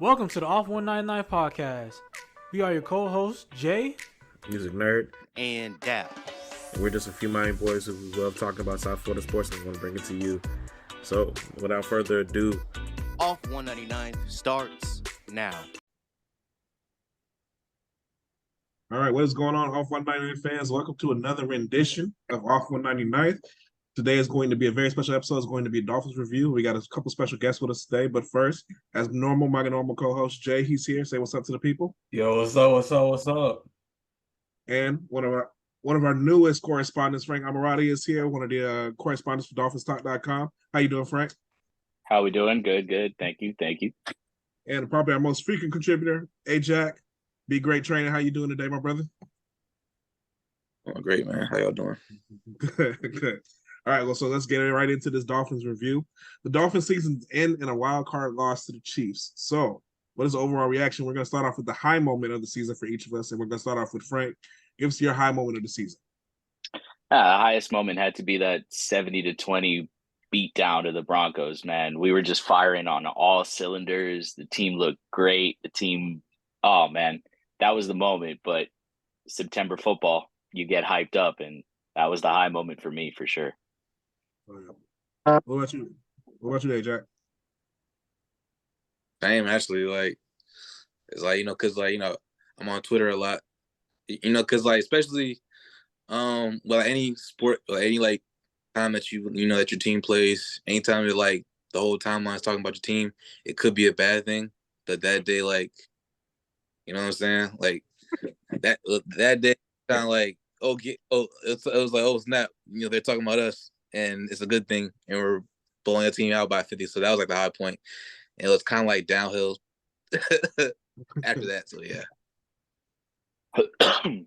Welcome to the Off 199 podcast. We are your co-hosts, Jay, Music Nerd, and Dap. We're just a few Miami boys who love talking about South Florida sports and want to bring it to you. So, without further ado, Off 199 starts now. All right, what is going on, Off 199 fans? Welcome to another rendition of Off 199. Today is going to be a very special episode. It's going to be a Dolphins review. We got a couple special guests with us today, but first, as normal, my normal co-host Jay, he's here. Say what's up to the people. Yo, what's up? And one of our newest correspondents, Frank Amarati, is here. One of the correspondents for DolphinsTalk.com. How you doing, Frank? How we doing? Good. Thank you. And probably our most frequent contributor, Jack. Be great training. How you doing today, my brother? Doing great, man. How y'all doing? Good. All right, well, so let's get right into this Dolphins review. The Dolphins season's end in a wild card loss to the Chiefs. So, what is the overall reaction? We're going to start off with the high moment of the season for each of us, and we're going to start off with Frank. Give us your high moment of the season. The highest moment had to be that 70-20 beat down to the Broncos, man. We were just firing on all cylinders. The team looked great. Oh, man, that was the moment. But September football, you get hyped up, and that was the high moment for me, for sure. What about you? What about you, Jack? Same, actually. It's because I'm on Twitter a lot. Because especially any sport or any time that that your team plays, anytime you're the whole timeline is talking about your team, it could be a bad thing. But that day, you know what I'm saying? That day kind of it was like, oh snap, they're talking about us and it's a good thing, and we're blowing the team out by 50. So that was the high point. And it was kind of downhill after that. So yeah. All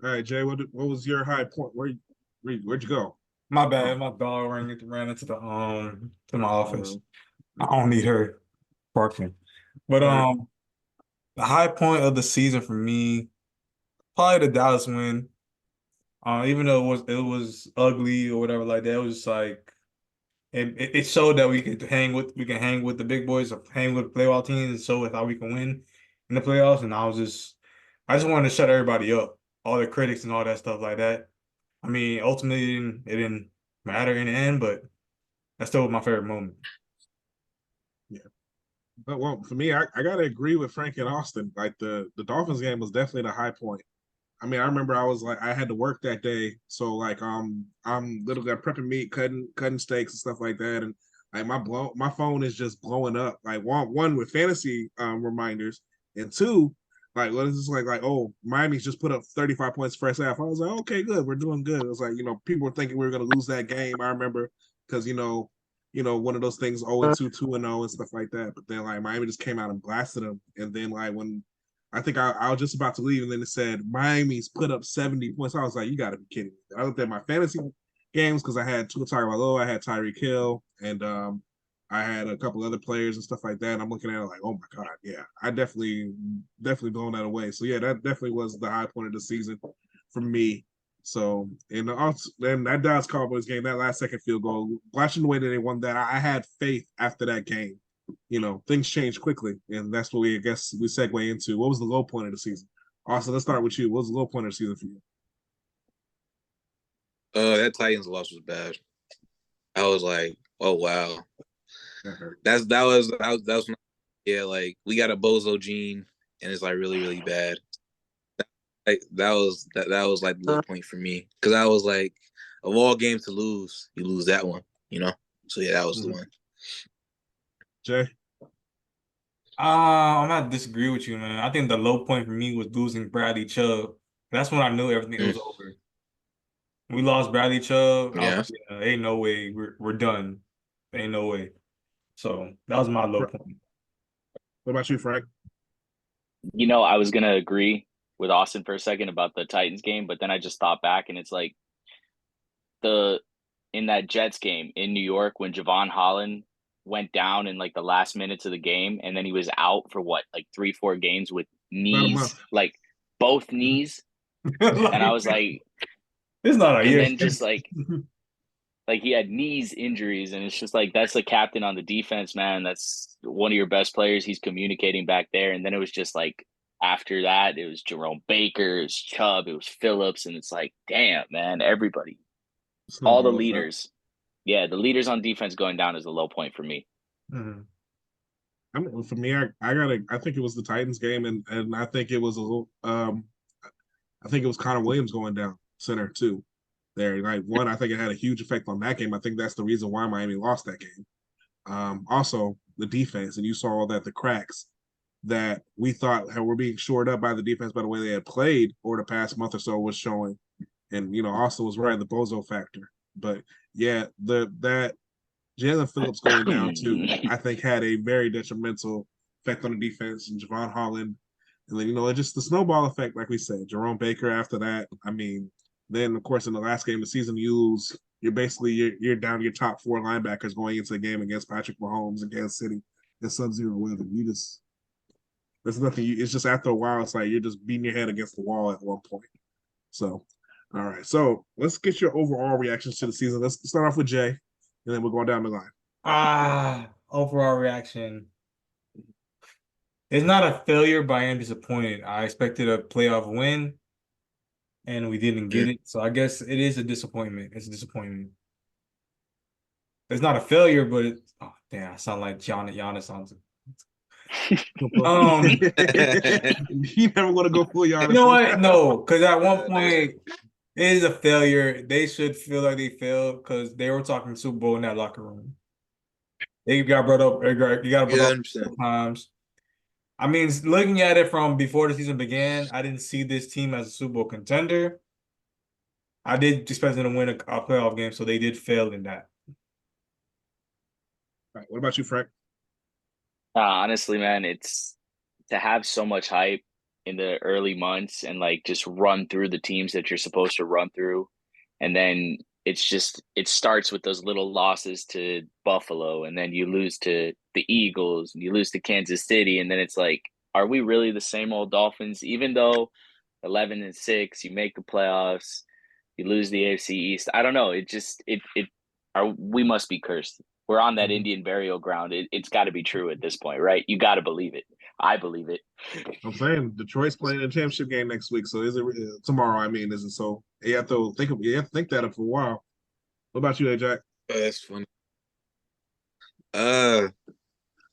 right, Jay, what was your high point? Where'd you go? My bad. My dog ran into the to my office. I don't need her barking. But the high point of the season for me, probably the Dallas win. Even though it was ugly or whatever like that, it was just it showed that we can hang with the big boys, or hang with the playoff teams, and show how we can win in the playoffs. And I just wanted to shut everybody up, all the critics and all that stuff like that. I mean, ultimately it didn't matter in the end, but that's still my favorite moment. Yeah. But well, for me, I gotta agree with Frank and Austin. The Dolphins game was definitely the high point. I mean, I remember I had to work that day, so I'm literally prepping meat, cutting steaks and stuff like that, and my phone is just blowing up. One with fantasy reminders, and two, what is this oh, Miami's just put up 35 points first half. I was like, okay, good, we're doing good. It was people were thinking we were gonna lose that game. I remember because one of those things 0-2, 2-0 and stuff like that. But then Miami just came out and blasted them, and then when I think I was just about to leave, and then it said Miami's put up 70 points. I was like, you got to be kidding me. I looked at my fantasy games because I had Tua Tagovailoa, I had Tyreek Hill, and I had a couple other players and stuff like that. And I'm looking at it oh my god, yeah, I definitely blown that away. So yeah, that definitely was the high point of the season for me. So and also then that Dallas Cowboys game, that last second field goal, watching the way that they won that, I had faith after that game. Things change quickly, and that's what we segue into. What was the low point of the season? Austin, let's start with you. What was the low point of the season for you? That Titans loss was bad. I was like, oh wow, that was when we got a bozo gene, and it's really really bad. That was the low point for me, because I was of all games to lose, you lose that one, So yeah, that was the one. Jay? I'm not disagree with you, man. I think the low point for me was losing Bradley Chubb. That's when I knew everything was over. We lost Bradley Chubb. Yeah. Ain't no way we're done. Ain't no way. So that was my low point. What about you, Frank? I was gonna agree with Austin for a second about the Titans game, but then I just thought back, and it's in that Jets game in New York when Javon Holland went down in the last minutes of the game, and then he was out for 3-4 games with knees, both knees. And I was like, it's not a and year. then just like he had knees injuries, and it's just like that's the captain on the defense, man. That's one of your best players. He's communicating back there, and then it was just like after that, it was Jerome Baker, it was Chubb, it was Phillips, and it's like, damn, man, everybody, all the Snowball effect. leaders. Yeah, the leaders on defense going down is the low point for me. Mhm. I mean, for me, I think it was the Titans game, and I think it was a little, I think it was Connor Williams going down center too. There, like one, I think it had a huge effect on that game. I think that's the reason why Miami lost that game. Also, the defense, and you saw that the cracks that we thought were being shored up by the defense by the way they had played over the past month or so was showing. And also was right, the bozo factor. But yeah, that Jalen Phillips going down too, I think had a very detrimental effect on the defense, and Javon Holland. And then, it's just the snowball effect, like we said. Jerome Baker after that. I mean, then of course in the last game of the season you lose. You're down to your top 4 linebackers going into the game against Patrick Mahomes in Kansas City in sub-zero weather. There's nothing. It's just after a while, it's like you're just beating your head against the wall at one point. So, all right. So let's get your overall reactions to the season. Let's start off with Jay, and then we're going down the line. Overall reaction. It's not a failure, but I am disappointed. I expected a playoff win, and we didn't get it. So I guess it is a disappointment. It's a disappointment. It's not a failure, but oh damn, I sound like Giannis sounds. You never want to go full Giannis. You know what? No, because at one point it is a failure. They should feel like they failed because they were talking Super Bowl in that locker room. They got brought up. You got brought up several times. I mean, looking at it from before the season began, I didn't see this team as a Super Bowl contender. I did expect them to win a playoff game, so they did fail in that. All right, what about you, Frank? Honestly, man, it's to have so much hype in the early months and like just run through the teams that you're supposed to run through. And then it starts with those little losses to Buffalo, and then you lose to the Eagles, and you lose to Kansas City. And then it's like, are we really the same old Dolphins? Even though 11-6, you make the playoffs, you lose the AFC East. I don't know. We must be cursed. We're on that Indian burial ground. It's got to be true at this point, right? You got to believe it. I believe it. I'm saying Detroit's playing a championship game next week. So is it tomorrow? I mean, is it so? You have to think that up for a while. What about you, Jack? That's funny.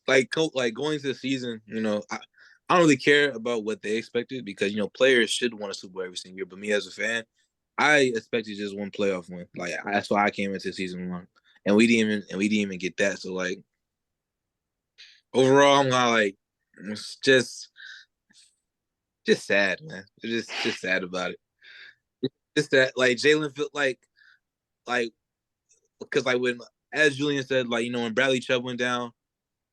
Like going to the season, I don't really care about what they expected because players should win a Super Bowl every single year. But me as a fan, I expected just one playoff win. Like that's why I came into season 1, and we didn't even get that. So like overall, I'm not like it's just sad, man. It's just sad about it. It's just that like Jalen felt like because like when, as Julian said, like when Bradley Chubb went down,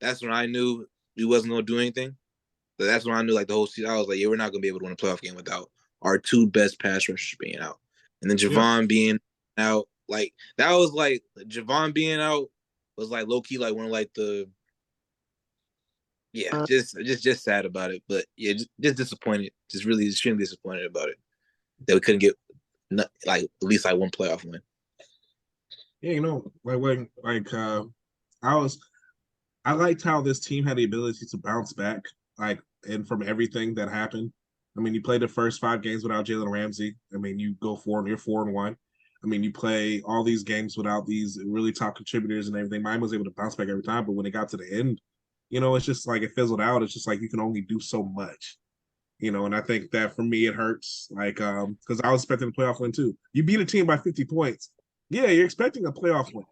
that's when I knew we wasn't gonna do anything. So that's when I knew like the whole season. I was like, yeah, we're not gonna be able to win a playoff game without our 2 best pass rushers being out. And then Javon being out, like that was like Javon being out was like low key like one of like the just sad about it. But yeah, just disappointed, just really extremely disappointed about it that we couldn't get like at least like one playoff win. Yeah, I liked how this team had the ability to bounce back, like, and from everything that happened. I mean, you played the first 5 games without Jalen Ramsey. I mean, you go 4 you're 4-1. I mean, you play all these games without these really top contributors and everything. Mine was able to bounce back every time, but when it got to the end, it's just like it fizzled out. It's just like you can only do so much, and I think that for me it hurts. Like, because I was expecting a playoff win too. You beat a team by 50 points. Yeah, you're expecting a playoff win,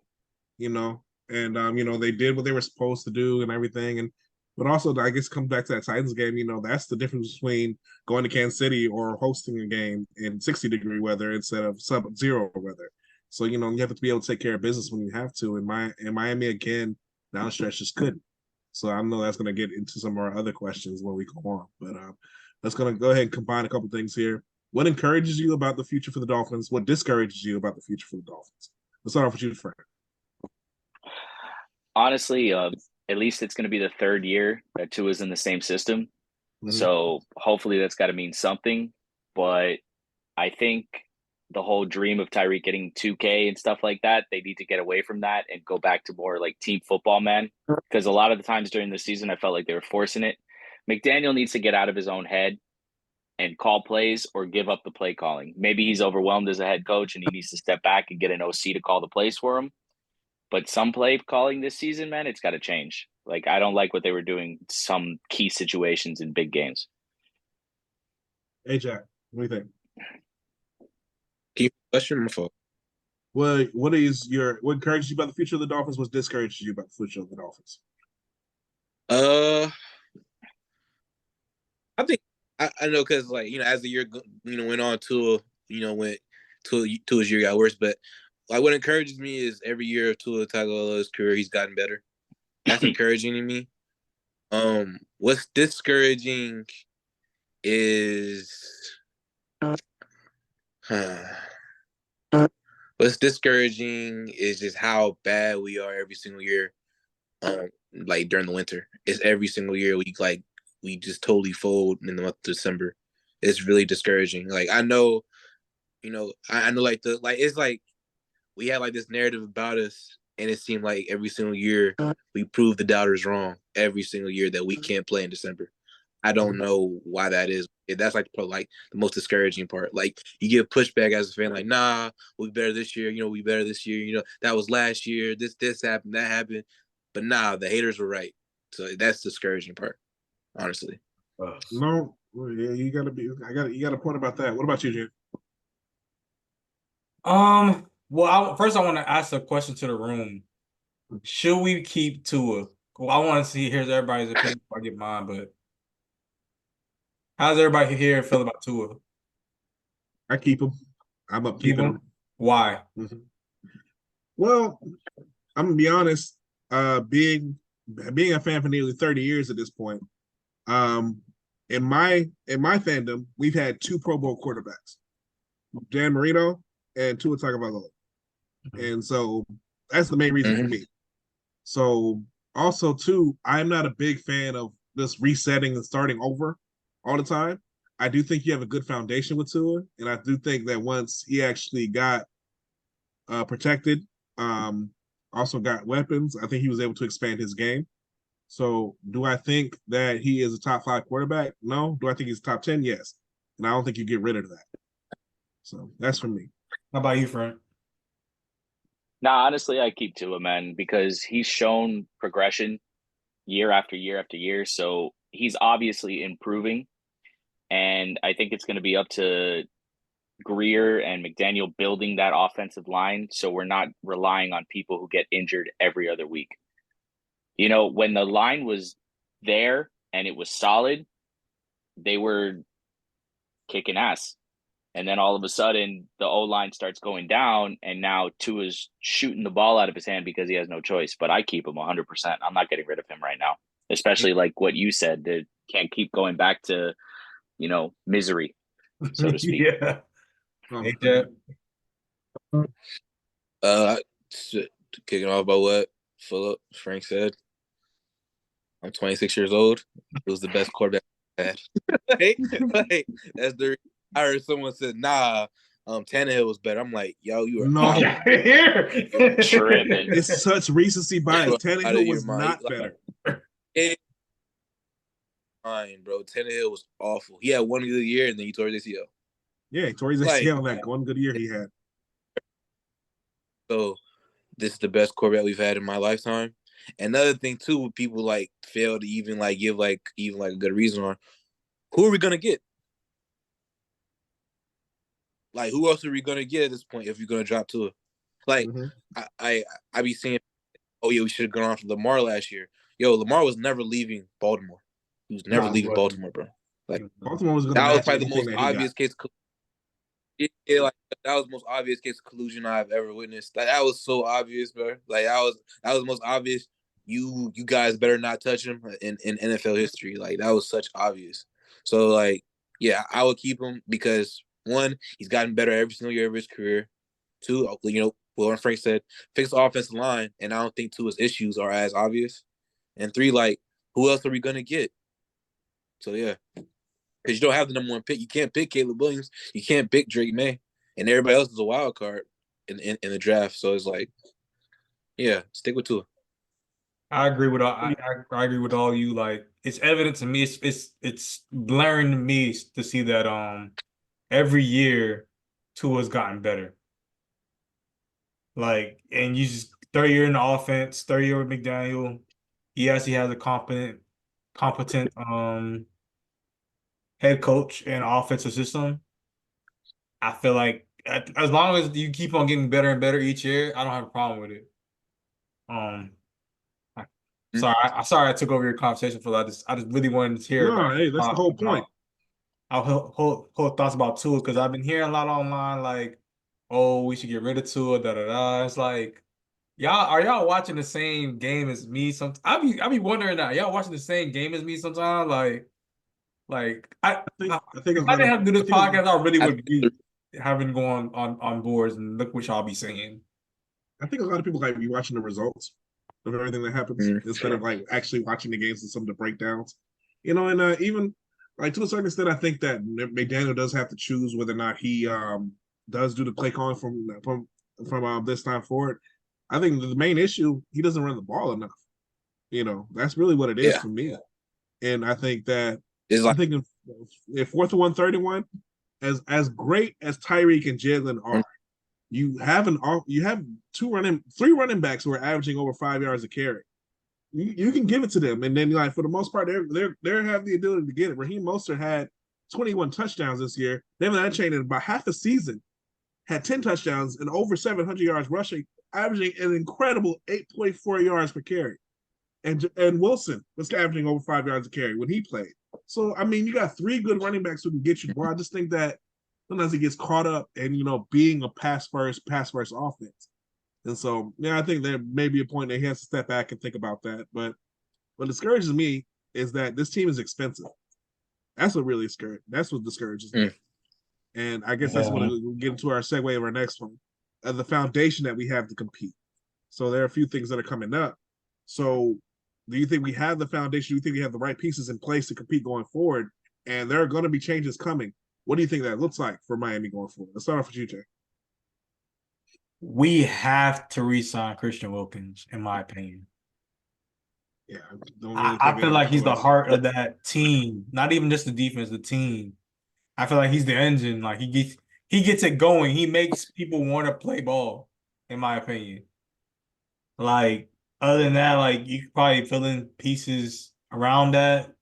and they did what they were supposed to do and everything. But also, I guess, comes back to that Titans game. That's the difference between going to Kansas City or hosting a game in 60-degree weather instead of sub-zero weather. So you have to be able to take care of business when you have to. And Miami again down the stretch just couldn't. So I know that's going to get into some of our other questions when we go on. But let's go ahead and combine a couple things here. What encourages you about the future for the Dolphins? What discourages you about the future for the Dolphins? Let's start off with you, Frank. Honestly, at least it's going to be the 3rd year that Tua is in the same system. Mm-hmm. So hopefully that's got to mean something. But I think the whole dream of Tyreek getting 2K and stuff like that. They need to get away from that and go back to more like team football, man. Because a lot of the times during the season, I felt like they were forcing it. McDaniel needs to get out of his own head and call plays or give up the play calling. Maybe he's overwhelmed as a head coach and he needs to step back and get an OC to call the plays for him. But some play calling this season, man, it's got to change. Like, I don't like what they were doing some key situations in big games. Hey, Jack, what do you think? Keep question my fault. What encourages you about the future of the Dolphins? What discourages you about the future of the Dolphins? I think I know because like as the year went on, Tua went Tua's year got worse, but like what encourages me is every year of Tua Tagovailoa's career he's gotten better. That's encouraging to me. What's discouraging is just how bad we are every single year. Like during the winter, it's every single year we just totally fold in the month of December. It's really discouraging. Like I know, I know it's like we had like this narrative about us, and it seemed like every single year we prove the doubters wrong. Every single year that we can't play in December. I don't know why that is. That's like the most discouraging part. Like you get pushback as a fan, like, nah, we'll be better this year. We better this year. That was last year. This happened, that happened. But nah, the haters were right. So that's the discouraging part, honestly. No, yeah, you got a point about that. What about you, Jim? Well, first I want to ask a question to the room. Should we keep Tua? Well, I want to see here's everybody's opinion before I get mine, but how's everybody here feel about Tua? I keep him. I'm up keeping him. Why? Mm-hmm. Well, I'm gonna be honest. Being a fan for nearly 30 years at this point, in my fandom, we've had 2 Pro Bowl quarterbacks, Dan Marino and Tua Tagovailoa, and so that's the main reason for me. So also too, I'm not a big fan of just resetting and starting over all the time. I do think you have a good foundation with Tua, and I do think that once he actually got protected, also got weapons, I think he was able to expand his game. So do I think that he is a top 5 quarterback? No. Do I think he's top 10? Yes. And I don't think you get rid of that. So that's for me. How about you, Frank? Nah, honestly, I keep Tua, man, because he's shown progression year after year after year. So he's obviously improving. And I think it's going to be up to Greer and McDaniel building that offensive line. So we're not relying on people who get injured every other week. When the line was there and it was solid, they were kicking ass. And then all of a sudden, the O-line starts going down, and now Tua's shooting the ball out of his hand because he has no choice. But I keep him 100%. I'm not getting rid of him right now, especially like what you said. They can't keep going back to, misery, so to speak. Yeah. Hey, Jeff. Kicking off by what Frank said. I'm 26 years old. It was the best quarterback I had. like, that's the. I heard someone said, "Nah, Tannehill was better." I'm like, "Yo, you are no tripping." It's such recency bias. Tannehill was not better. Fine, bro. Tannehill was awful. He had one good year and then he tore his ACL. Yeah, he tore his ACL that one good year he had. So this is the best quarterback we've had in my lifetime. Another thing too, people fail to even give a good reason on who are we gonna get? Like who else are we gonna get at this point if you're gonna drop Tua? I be saying, oh yeah, we should have gone off Lamar last year. Yo, Lamar was never leaving Baltimore. He was never leaving Baltimore, bro. Like Baltimore was that was probably the most obvious case. Yeah, that was the most obvious case of collusion I've ever witnessed. That was so obvious, bro. Like that was the most obvious. You guys better not touch him in NFL history. Like that was such obvious. So yeah, I would keep him because 1, he's gotten better every single year of his career. 2, what Frank said, fix the offensive line, and I don't think 2 his issues are as obvious. And 3, who else are we gonna get? So yeah. Because you don't have the number 1 pick. You can't pick Caleb Williams. You can't pick Drake May. and everybody else is a wild card in the draft. So it's like, yeah, stick with Tua. I agree with all. I agree with all you. Like, it's evident to me. It's blaring to me to see that every year Tua's gotten better. Like, and you just third year in the offense, third year with McDaniel. He actually has a competent head coach and offensive system. I feel like as long as you keep on getting better and better each year, I don't have a problem with it. Um, sorry I took over your conversation for that. I just really wanted to hear No, about hey, that's the whole point. our whole thoughts about Tua because I've been hearing a lot online like, oh, we should get rid of Tua, da da da. It's like, y'all watching the same game as me? I be wondering now. Y'all watching the same game as me sometimes? Like I think if it's I not. didn't have to do this podcast, I really I would think be having going on boards and look what y'all be saying. I think a lot of people like be watching the results of everything that happens instead of like actually watching the games and some of the breakdowns. You know, and even like to a certain extent, I think that McDaniel does have to choose whether or not he does do the play calling from this time forward. I think the main issue he doesn't run the ball enough. You know, that's really what it is for me. And I think that it's like, I think if 4th and 131, as great as Tyreek and Jalen are, you have three running backs who are averaging over 5 yards a carry. You can give it to them, and then like for the most part, they have the ability to get it. Raheem Mostert had 21 touchdowns this year. David Etienne in about half a season had 10 touchdowns and over 700 yards rushing, averaging an incredible 8.4 yards per carry. And Wilson was averaging over 5 yards a carry when he played. So I mean, you got three good running backs who can get you the ball. I just think that sometimes he gets caught up in being a pass first offense. And so, yeah, I think there may be a point that he has to step back and think about that. But what discourages me is that this team is expensive. That's what really That's what discourages me. And I guess that's what we'll get into our segue of our next one. The foundation that we have to compete. So there are a few things that are coming up. So do you think we have the foundation? Do you think we have the right pieces in place to compete going forward? And there are going to be changes coming. What do you think that looks like for Miami going forward? Let's start off with you, Jay. We have to re-sign Christian Wilkins, in my opinion. Yeah, I feel like he's the heart of that team. Not even just the defense, the team. I feel like he's the engine. Like he gets it going. He makes people want to play ball, in my opinion. Like other than that, like you could probably fill in pieces around that.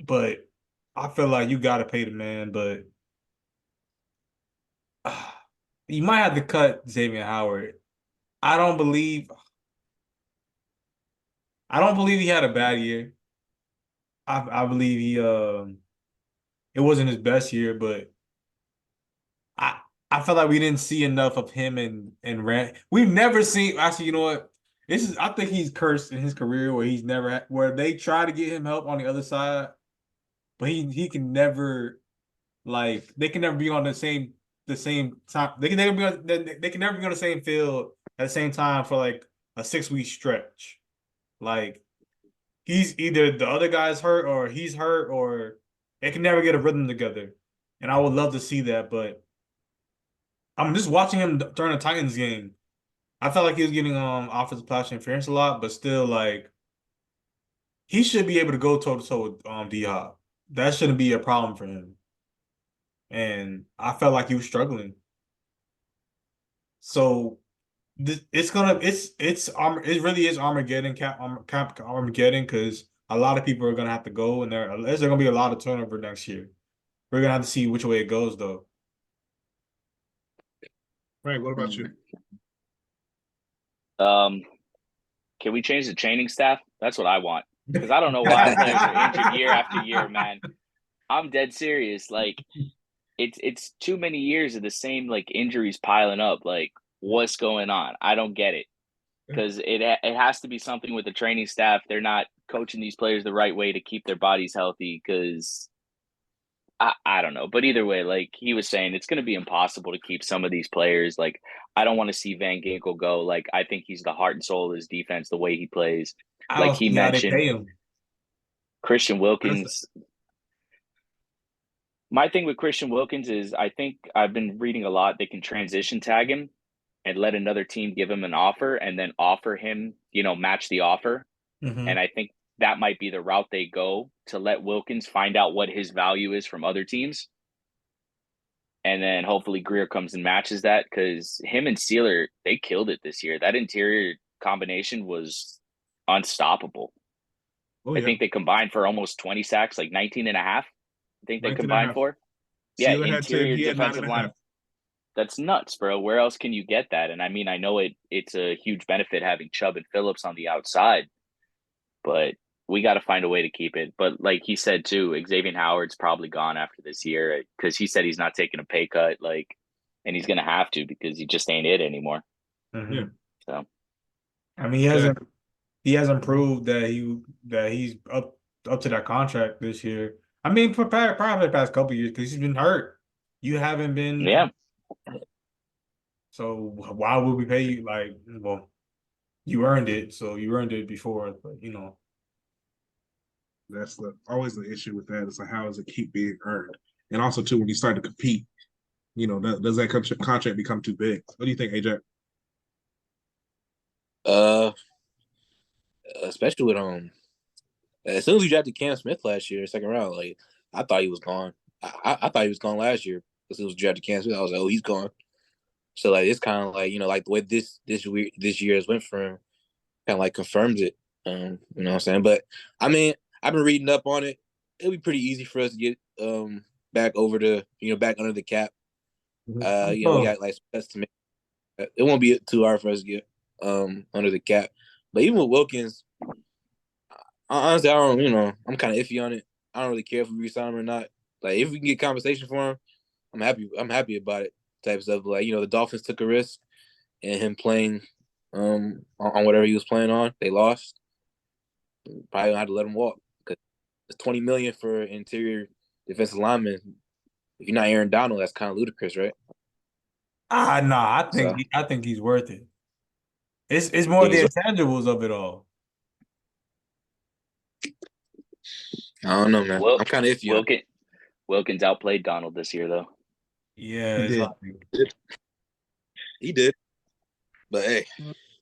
But I feel like you gotta pay the man, but you might have to cut Xavier Howard. I don't believe he had a bad year. I believe it wasn't his best year, but I I felt like we didn't see enough of him and Rand. We've never seen actually, you know what? I think he's cursed in his career where he's never where they try to get him help on the other side, but he can never like they can never be on the same time. They can never be on the same field at the same time for like a 6 week stretch. Like he's either the other guy's hurt or he's hurt or they can never get a rhythm together. And I would love to see that, but I'm just watching him during the Titans game. I felt like he was getting offensive pass interference a lot, but still like he should be able to go toe to toe with D Hop. That shouldn't be a problem for him. And I felt like he was struggling. So it really is Armageddon Armageddon because a lot of people are gonna have to go and there's gonna be a lot of turnover next year. We're gonna have to see which way it goes though. Right. What about you? Can we change the training staff? That's what I want because I don't know why players are injured year after year, man. I'm dead serious. Like it's too many years of the same like injuries piling up. Like what's going on? I don't get it because it has to be something with the training staff. They're not coaching these players the right way to keep their bodies healthy because I don't know. But either way, like he was saying, it's going to be impossible to keep some of these players. Like I don't want to see Van Ginkel go. Like I think he's the heart and soul of his defense, the way he plays. Like he mentioned, Christian Wilkins. My thing with Christian Wilkins is I think I've been reading a lot. They can transition tag him and let another team give him an offer and then offer him, match the offer. Mm-hmm. And I think that might be the route they go to let Wilkins find out what his value is from other teams. And then hopefully Greer comes and matches that, because him and Sealer, they killed it this year. That interior combination was unstoppable. Oh, I yeah. think they combined for almost 20 sacks, like 19 and a half. I think they 19 and a combined half. for. Yeah, Sealer had 10, interior he had 9 defensive and a line. half. That's nuts, bro. Where else can you get that? And I mean, I know it's a huge benefit having Chubb and Phillips on the outside, but we got to find a way to keep it. But like he said too, Xavier Howard's probably gone after this year, because he said he's not taking a pay cut, and he's gonna have to, because he just ain't it anymore. Mm-hmm. Yeah. So I mean, he hasn't proved that he's up to that contract this year. I mean, for probably the past couple years, because he's been hurt. You haven't been. yeah, So why would we pay you? Like, well, you earned it, so you earned it before, but That's always the issue with that. Is like, how does it keep being earned? And also too, when you start to compete, does that contract become too big? What do you think, AJ? Especially with as soon as we drafted Cam Smith last year, second round, like I thought he was gone. I thought he was gone last year as soon as we drafted Cam Smith. I was like, oh, he's gone. So like it's kind of like like the way this year has went for him, kind of like confirms it. You know what I'm saying? But I mean, I've been reading up on it. It'll be pretty easy for us to get back over to back under the cap. We got like steps to make. It won't be too hard for us to get under the cap. But even with Wilkins, honestly, I don't. I'm kind of iffy on it. I don't really care if we resign him or not. Like if we can get compensation for him, I'm happy. I'm happy about it. Type of stuff. Like the Dolphins took a risk in him playing on whatever he was playing on. They lost. Probably gonna have to let him walk, because it's $20 million for interior defensive lineman. If you're not Aaron Donald, that's kind of ludicrous, right? no, I think he's worth it. It's more the intangibles of it all. I don't know, man. I'm kind of iffy. Wilkins outplayed Donald this year, though. Yeah, he did. But hey,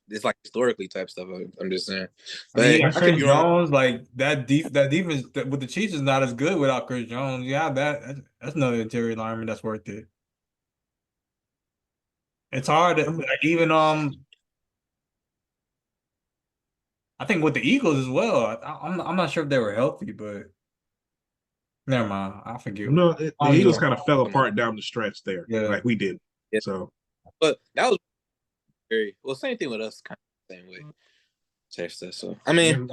it's like historically type stuff. I'm just saying. But I I could be wrong. Jones, like that defense with the Chiefs is not as good without Chris Jones. Yeah, that's another interior lineman that's worth it. It's hard even I think with the Eagles as well. I'm not sure if they were healthy, but never mind. I forget. No, the Eagles kind of fell apart down the stretch there, like we did. Yeah. So, but that was very well. Same thing with us, kind of the same way. Type stuff. So I mean,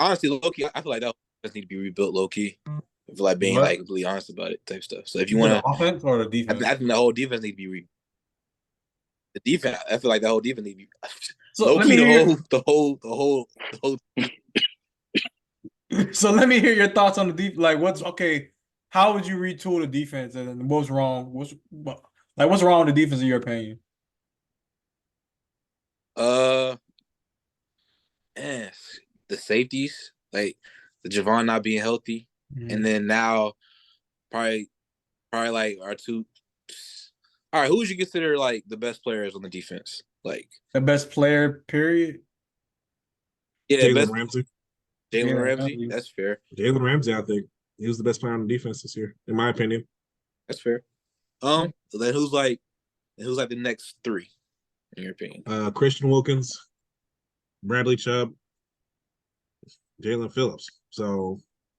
honestly, low key, I feel like that does need to be rebuilt low key. I feel like being like completely honest about it, type stuff. So if you want to offense or the defense, I think the whole defense need to be the defense. I feel like the whole defense need to be so low key. The whole. So let me hear your thoughts on the defense. Like, what's okay? How would you retool the defense, and what's wrong? What's wrong with the defense in your opinion? The safeties, like the Javon not being healthy, and then now probably like our two. All right, who would you consider like the best players on the defense? Like the best player, period. Yeah, Jalen Ramsey. Jalen Ramsey, that's fair. Jalen Ramsey, I think he was the best player on the defense this year, in my opinion. That's fair. So then who's like the next three, in your opinion? Christian Wilkins, Bradley Chubb, Jalen Phillips. So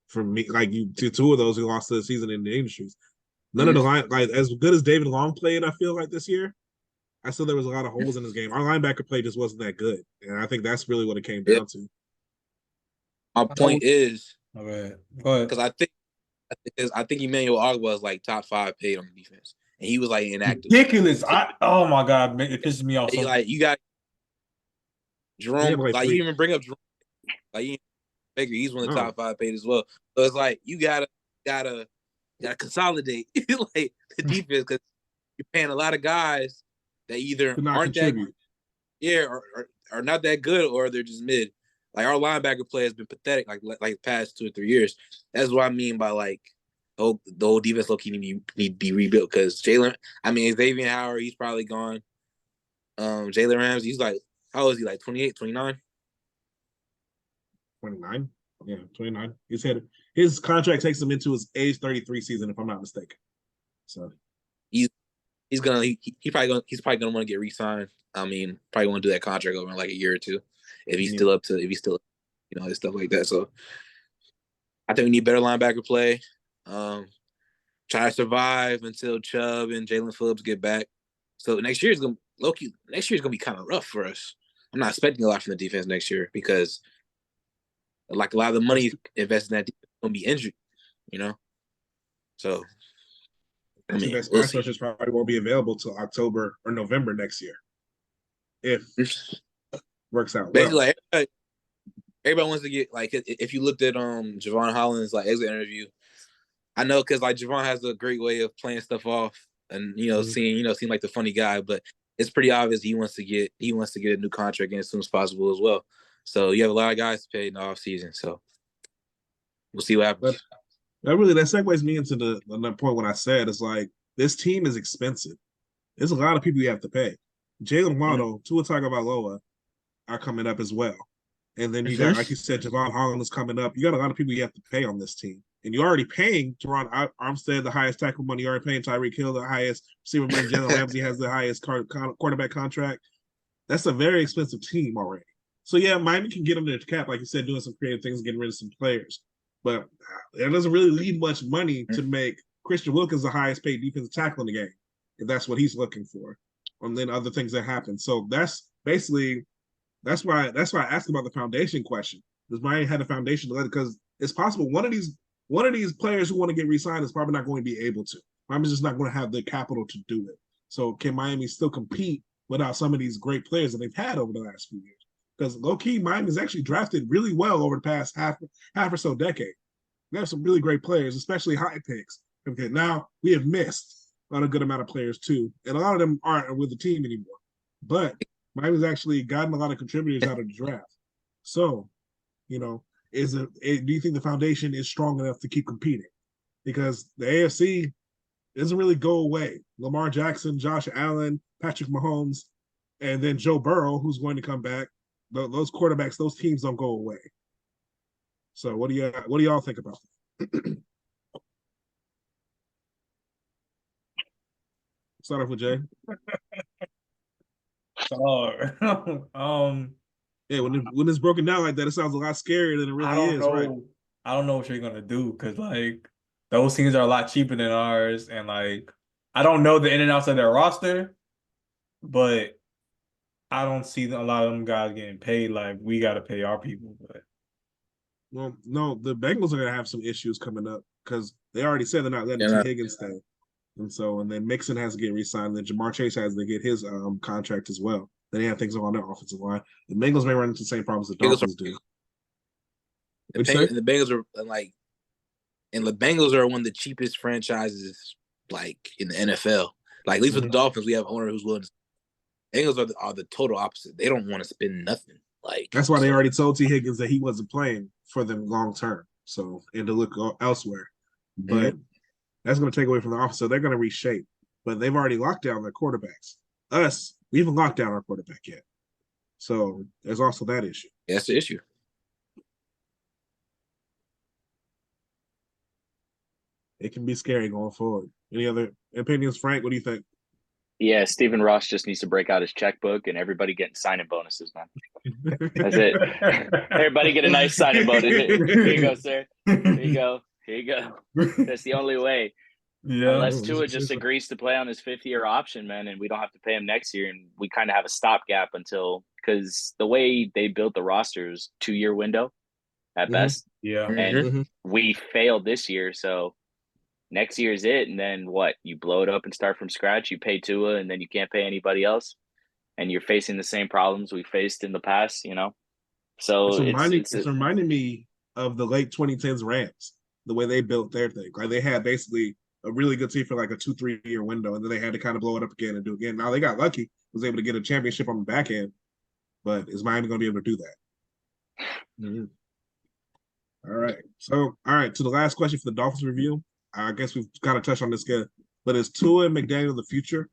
for me, like two of those who lost to the season in the industries. None of the line, like as good as David Long played, I feel like this year, I still there was a lot of holes in his game. Our linebacker play just wasn't that good, and I think that's really what it came down to. My point is, go ahead, because I think Emmanuel Ogba is like top 5 paid on the defense, and he was like inactive. Ridiculous! Oh my god, it pisses me off. So like you got Jerome, like you even bring up Jerome, like Baker, he's one of the top 5 paid as well. So it's like you gotta consolidate like the defense, because you're paying a lot of guys that either aren't that or not that good, or they're just mid. Like our linebacker play has been pathetic, like the past 2 or 3 years. That's what I mean by like the the whole defense low key need to be rebuilt because Xavier Howard, he's probably gone. Jalen Ramsey, he's like, how old is he? Like 28, 29? 29? Yeah, 29. His contract takes him into his age 33 season, if I'm not mistaken. So he's probably gonna want to get re-signed. I mean, probably want to do that contract over in like a year or two if he's still his stuff like that. So I think we need better linebacker play. Try to survive until Chubb and Jalen Phillips get back. So next year is gonna be kind of rough for us. I'm not expecting a lot from the defense next year because like a lot of the money invested in that defense is gonna be injured, you know. So I mean, best pass rushers probably won't be available till October or November next year. If works out basically well. like everybody wants to get like if you looked at Javon Holland's like exit interview, I know because like Javon has a great way of playing stuff off and seem like the funny guy, but it's pretty obvious he wants to get a new contract in as soon as possible as well. So you have a lot of guys to pay in the offseason. So we'll see what happens. That segues me into the point when I said it's like this team is expensive. There's a lot of people you have to pay. Jalen Waddle, Tua Tagovailoa are coming up as well. And then you got, like you said, Javon Holland is coming up. You got a lot of people you have to pay on this team. And you're already paying Teron Armstead the highest tackle money. You're already paying Tyreek Hill the highest receiver money. Jalen Ramsey has the highest quarterback contract. That's a very expensive team already. So, yeah, Miami can get under the cap, like you said, doing some creative things, getting rid of some players. But it doesn't really leave much money to make Christian Wilkins the highest paid defensive tackle in the game, if that's what he's looking for. And then other things that happen. So that's basically that's why I asked about the foundation question. Does Miami have a foundation to let it? Because it's possible one of these players who want to get re-signed is probably not going to be able to. Miami's just not going to have the capital to do it. So can Miami still compete without some of these great players that they've had over the last few years? Because low-key, Miami's actually drafted really well over the past half or so decade. They have some really great players, especially high picks. Okay, now we have missed on a good amount of players too, and a lot of them aren't with the team anymore. But Miami's actually gotten a lot of contributors out of the draft. So, do you think the foundation is strong enough to keep competing? Because the AFC doesn't really go away. Lamar Jackson, Josh Allen, Patrick Mahomes, and then Joe Burrow, who's going to come back. Those quarterbacks, those teams don't go away. So what do y'all think about that? Start off with Jay. Yeah, when it's broken down like that, it sounds a lot scarier than it really is, right? I don't know what you're gonna do because like those teams are a lot cheaper than ours, and like I don't know the in and outs of their roster, but I don't see a lot of them guys getting paid like we got to pay our people. But well, no, the Bengals are gonna have some issues coming up because they already said they're not letting T. Higgins stay, and then Mixon has to get re-signed. Then Jamar Chase has to get his contract as well. Then they have things on their offensive line. The Bengals may run into the same problems the Dolphins do. The Bengals are like, and the Bengals are one of the cheapest franchises like in the NFL. Like at least with the Dolphins, we have an owner who's willing to. Bengals are the total opposite. They don't want to spend nothing. Like that's why they already told T. Higgins that he wasn't playing for them long term. So and to look elsewhere, but that's going to take away from the offense. So they're going to reshape. But they've already locked down their quarterbacks. Us, we haven't locked down our quarterback yet. So there's also that issue. Yeah, that's the issue. It can be scary going forward. Any other opinions, Frank? What do you think? Yeah, Stephen Ross just needs to break out his checkbook and everybody getting signing bonuses, man. That's it. Everybody get a nice signing bonus. Here you go, sir. Here you go. Here you go. That's the only way. Yeah. Unless Tua just agrees to play on his 5th-year option, man, and we don't have to pay him next year, and we kind of have a stopgap until because the way they built the roster is 2-year window at best. Yeah. And we failed this year, so next year is it, and then what? You blow it up and start from scratch. You pay Tua, and then you can't pay anybody else, and you're facing the same problems we faced in the past. So it's reminding me of the late 2010s Rams, the way they built their thing. Like they had basically a really good team for like a 2-3 year window, and then they had to kind of blow it up again and do it again. Now they got lucky, was able to get a championship on the back end, but is Miami going to be able to do that? All right. So, to the last question for the Dolphins review. I guess we've kind of touched on this again, but is Tua and McDaniel the future,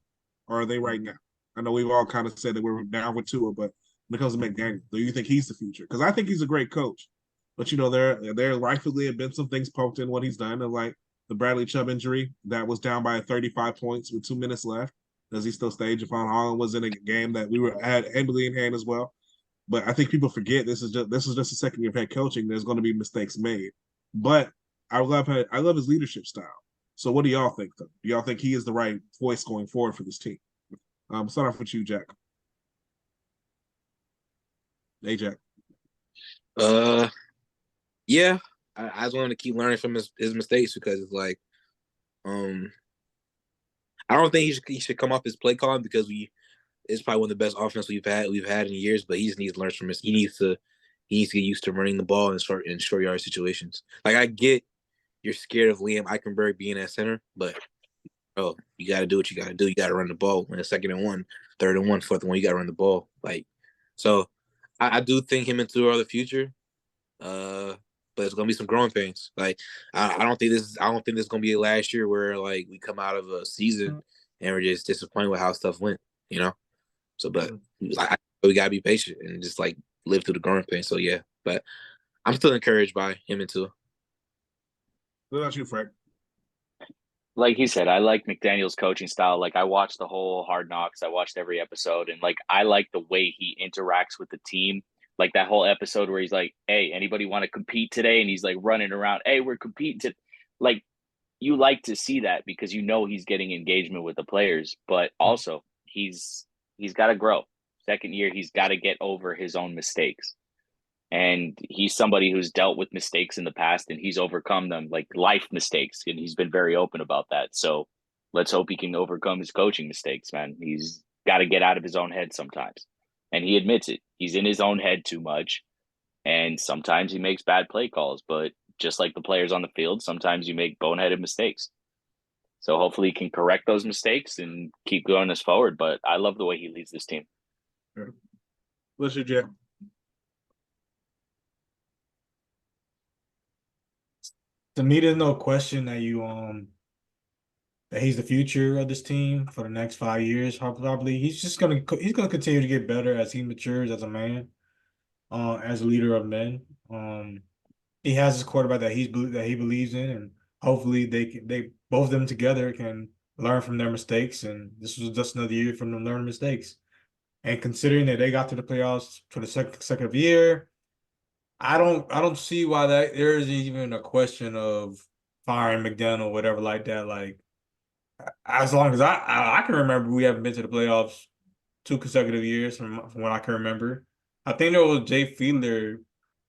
or are they right now? I know we've all kind of said that we're down with Tua, but when it comes to McDaniel, do you think he's the future? Because I think he's a great coach, but there rightfully have been some things poked in what he's done, and like the Bradley Chubb injury that was down by 35 points with 2 minutes left. Does he still stay? Javon Holland was in a game that we were had heavily in hand as well. But I think people forget this is just a second year of head coaching. There's going to be mistakes made, but I love his leadership style. So what do y'all think though? Do y'all think he is the right voice going forward for this team? Start off with you, Jack. Hey, Jack. Yeah, I just want him to keep learning from his mistakes because it's like, I don't think he should come off his play calling because it's probably one of the best offense we've had in years. But he just needs to learn from his. He needs to get used to running the ball in short yard situations. Like I get you're scared of Liam Eichenberg being at center, but you got to do what you got to do. You got to run the ball. When it's 2nd and 1, 3rd and 1, 4th and 1, you got to run the ball. Like so, I do think him and Tua are the future. But it's gonna be some growing pains. Like I don't think this is gonna be last year where like we come out of a season and we're just disappointed with how stuff went, you know. So, but like we gotta be patient and just like live through the growing pains. So yeah, but I'm still encouraged by him and Tua. What about you, Frank? Like he said, I like McDaniel's coaching style. Like I watched the whole Hard Knocks. I watched every episode, and like I like the way he interacts with the team. Like that whole episode where he's like, "Hey, anybody want to compete today?" And he's like running around, "Hey, we're competing." Like you like to see that because you know he's getting engagement with the players, but also he's got to grow. 2nd year, he's got to get over his own mistakes. And he's somebody who's dealt with mistakes in the past and he's overcome them, like life mistakes, and he's been very open about that. So let's hope he can overcome his coaching mistakes, man. He's got to get out of his own head sometimes. And he admits it. He's in his own head too much. And sometimes he makes bad play calls, but just like the players on the field, sometimes you make boneheaded mistakes. So hopefully he can correct those mistakes and keep going us forward. But I love the way he leads this team. What's your Jack? To me, there's no question that that he's the future of this team for the next 5 years. Probably he's gonna continue to get better as he matures as a man, as a leader of men. He has his quarterback that he believes in, and hopefully they both of them together can learn from their mistakes. And this was just another year from them learning mistakes. And considering that they got to the playoffs for the second consecutive year, I don't see why that there is even a question of firing McDaniel or whatever like that. Like as long as I can remember, we haven't been to the playoffs 2 consecutive years from what I can remember. I think there was Jay Fiedler.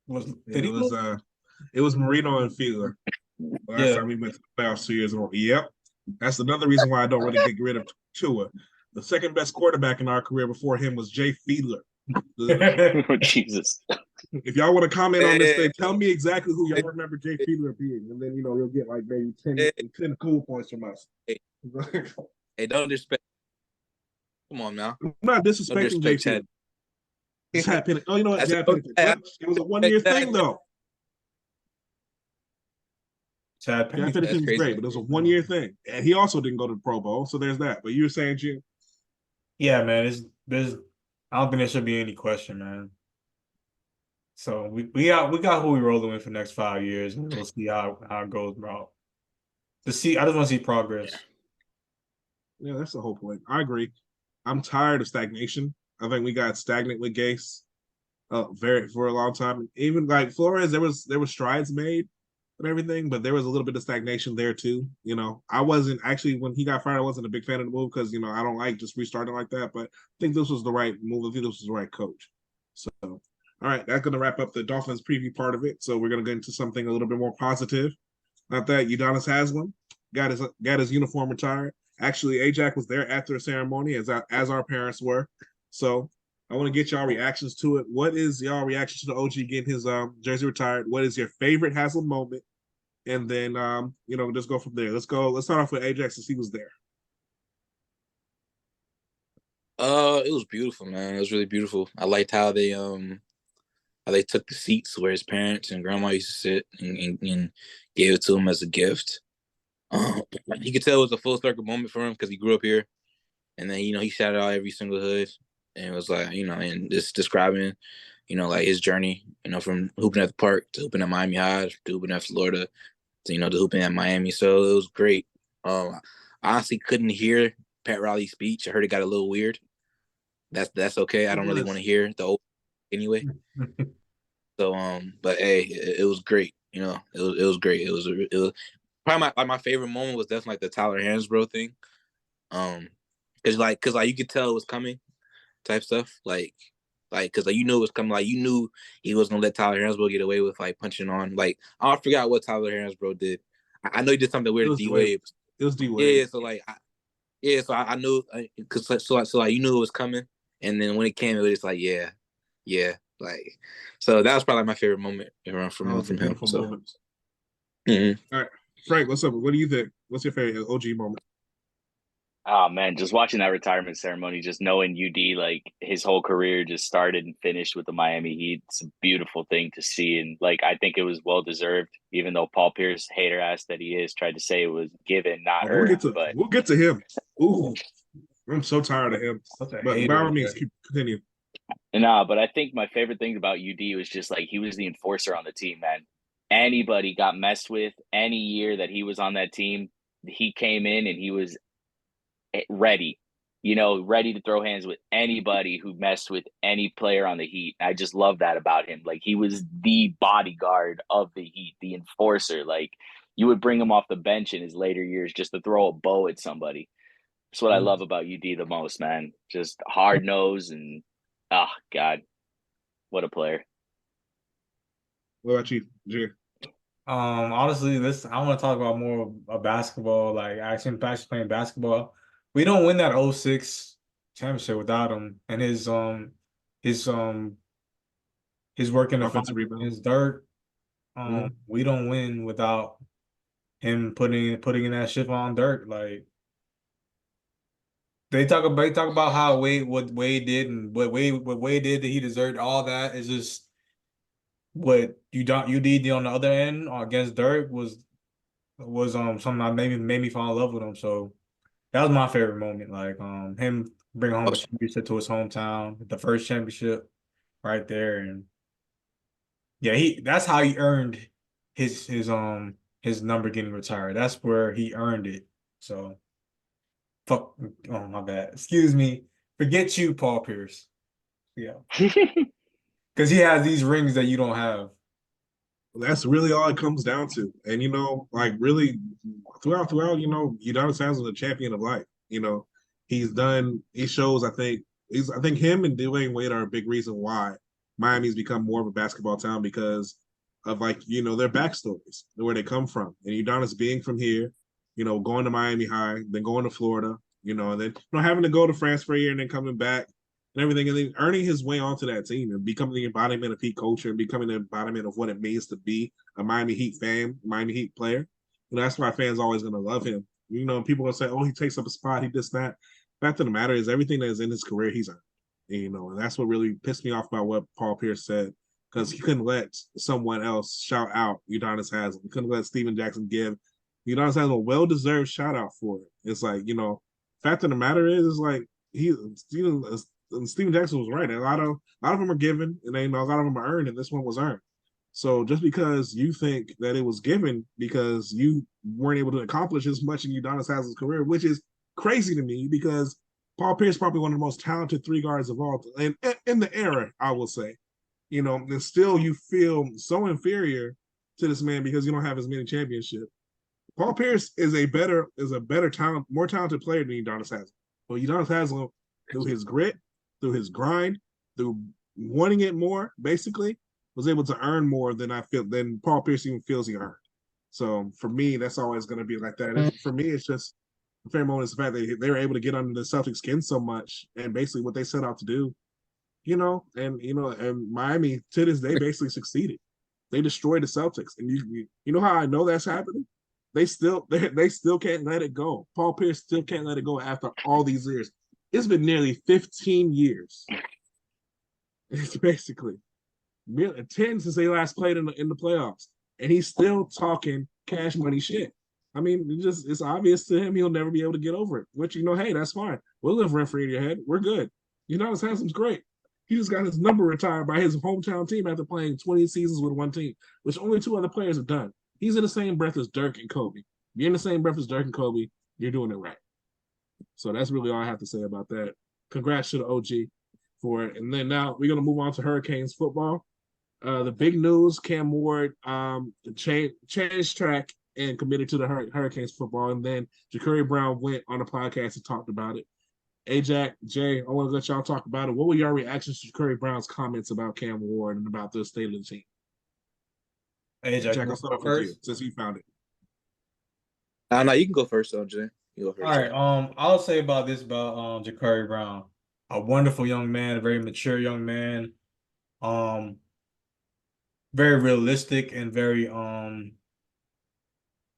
It was Marino and Fiedler. Last time we went to the playoffs 2 years ago. Yep. That's another reason why I don't really get rid of Tua. The second best quarterback in our career before him was Jay Fiedler. Oh, Jesus. If y'all want to comment on this thing, tell me exactly who y'all remember Jay Fiedler being, and then you'll get like maybe 10 cool points from us. Hey, don't disrespect. Come on now. I'm not disrespecting Jay Fiedler. Oh, you know what? It was a 1-year thing though. Chad Pennington was great, but it was a 1-year thing, and he also didn't go to the Pro Bowl, so there's that. But you were saying, Jim? Yeah, man. There's I don't think there should be any question, man. So we got who we rolling with for the next 5 years, and we'll see how it goes, bro. I just want to see progress. Yeah, that's the whole point. I agree. I'm tired of stagnation. I think we got stagnant with Gase for a long time. Even like Flores, there was strides made and everything, but there was a little bit of stagnation there too. I wasn't actually when he got fired, I wasn't a big fan of the move because I don't like just restarting like that. But I think this was the right move. I think this was the right coach. So, all right, that's going to wrap up the Dolphins preview part of it. So we're going to get into something a little bit more positive. Not that Udonis Haslem got his uniform retired. Actually, Ajax was there after the ceremony, as our parents were. So I want to get y'all reactions to it. What is y'all reaction to the OG getting his jersey retired? What is your favorite Haslem moment? And then just go from there. Let's start off with Ajax since he was there. It was beautiful, man. It was really beautiful. I liked how they took the seats where his parents and grandma used to sit and gave it to him as a gift. Um, you could tell it was a full circle moment for him because he grew up here, and then he shouted out every single hood, and it was like and just describing, like his journey, from hooping at the park to hooping at Miami High to hooping at Florida to hooping at Miami. So it was great. I honestly couldn't hear Pat Riley's speech. I heard it got a little weird. That's okay. I don't really want to hear the old anyway. So but hey, it was great. It was great. It was probably my favorite moment was definitely like the Tyler Hansbrough thing. Cause you could tell it was coming, type stuff. Cause you knew it was coming. Like you knew he was gonna let Tyler Hansbrough get away with like punching on. Like I forgot what Tyler Hansbrough did. I know he did something weird to D Wade. It was D Wade. Yeah, so I knew because so you knew it was coming, and then when it came, it was just like yeah, like so that was probably my favorite moment from him. So. Mm-hmm. All right, Frank, what's up? What do you think? What's your favorite OG moment? Oh man, just watching that retirement ceremony, just knowing UD, like his whole career just started and finished with the Miami Heat. It's a beautiful thing to see. And like I think it was well deserved, even though Paul Pierce, hater ass that he is, tried to say it was given, not earned. We'll get to him. Ooh, I'm so tired of him. But by all means, continue. No, but I think my favorite thing about UD was just like he was the enforcer on the team, man. Anybody got messed with any year that he was on that team, he came in and he was ready, ready to throw hands with anybody who messed with any player on the Heat. I just love that about him. Like he was the bodyguard of the Heat, the enforcer. Like you would bring him off the bench in his later years just to throw a bow at somebody. That's what I love about UD the most, man. Just hard nose and God, what a player. What about you, Jay? Honestly, I want to talk about more of basketball, like actually playing basketball. We don't win that 06 championship without him and his work in the Offensive rebound. his Dirk. We don't win without him putting in that shit on Dirk. Like they talk about how what Wade did and what Wade did that he deserved all that is just what you did on the other end against Dirk was something that made me fall in love with him. So that was my favorite moment. Like him bringing home a championship to his hometown, the first championship right there, and yeah, that's how he earned his number getting retired. That's where he earned it. So fuck. Oh my bad. Excuse me. Forget you, Paul Pierce. Yeah, because he has these rings that you don't have. That's really all it comes down to. And like really throughout, Udonis Haslem is a champion of life. He shows, I think him and Dwayne Wade are a big reason why Miami's become more of a basketball town because of their backstories, where they come from. And Udonis being from here, going to Miami High, then going to Florida, and then having to go to France for a year and then coming back and everything, and then earning his way onto that team and becoming the embodiment of Heat culture and becoming the embodiment of what it means to be a Miami Heat fan, Miami Heat player. That's why fans are always going to love him. People will say, "Oh, he takes up a spot, he does that." Fact of the matter is, everything that is in his career, he's earned. And that's what really pissed me off about what Paul Pierce said, because he couldn't let someone else shout out Udonis Haslem. He couldn't let Steven Jackson give Udonis Haslem a well-deserved shout out for it. It's like, fact of the matter is like Steven Jackson was right. A lot of them are given, and a lot of them are earned, and this one was earned. So just because you think that it was given because you weren't able to accomplish as much in Udonis Haslem's career, which is crazy to me because Paul Pierce is probably one of the most talented three guards of all in the era, I will say. And still you feel so inferior to this man because you don't have as many championships. Paul Pierce is a better talent, more talented player than Udonis Haslem. But Udonis Haslem, through his grit, through his grind, through wanting it more, basically, was able to earn more than Paul Pierce even feels he earned. So for me, that's always going to be like that. And for me, it's just a fair moment is the fact that they were able to get under the Celtics' skin so much, and basically what they set out to do, and Miami to this day basically succeeded. They destroyed the Celtics, and you know how I know that's happening? They still can't let it go. Paul Pierce still can't let it go after all these years. It's been nearly 15 years. It's basically 10 since they last played in the playoffs, and he's still talking cash money shit. I mean, it's obvious to him he'll never be able to get over it. Which, hey, that's fine. We'll live rent free in your head. We're good. Udonis Haslem's great. He just got his number retired by his hometown team after playing 20 seasons with one team, which only two other players have done. He's in the same breath as Dirk and Kobe. If you're in the same breath as Dirk and Kobe, you're doing it right. So that's really all I have to say about that. Congrats to the OG for it. And then now we're going to move on to Hurricanes football. The big news: Cam Ward changed track and committed to the Hurricanes football. And then Ja'Cory Brown went on the podcast and talked about it. Ajax, Jay, I want to let y'all talk about it. What were your reactions to Ja'Cory Brown's comments about Cam Ward and about the state of the team? Ajax, Jack, I'll start with you since you found it. No, you can go first, though, Jay. You go first. All right. I'll say about Ja'Cory Brown. A wonderful young man, a very mature young man. Very realistic and very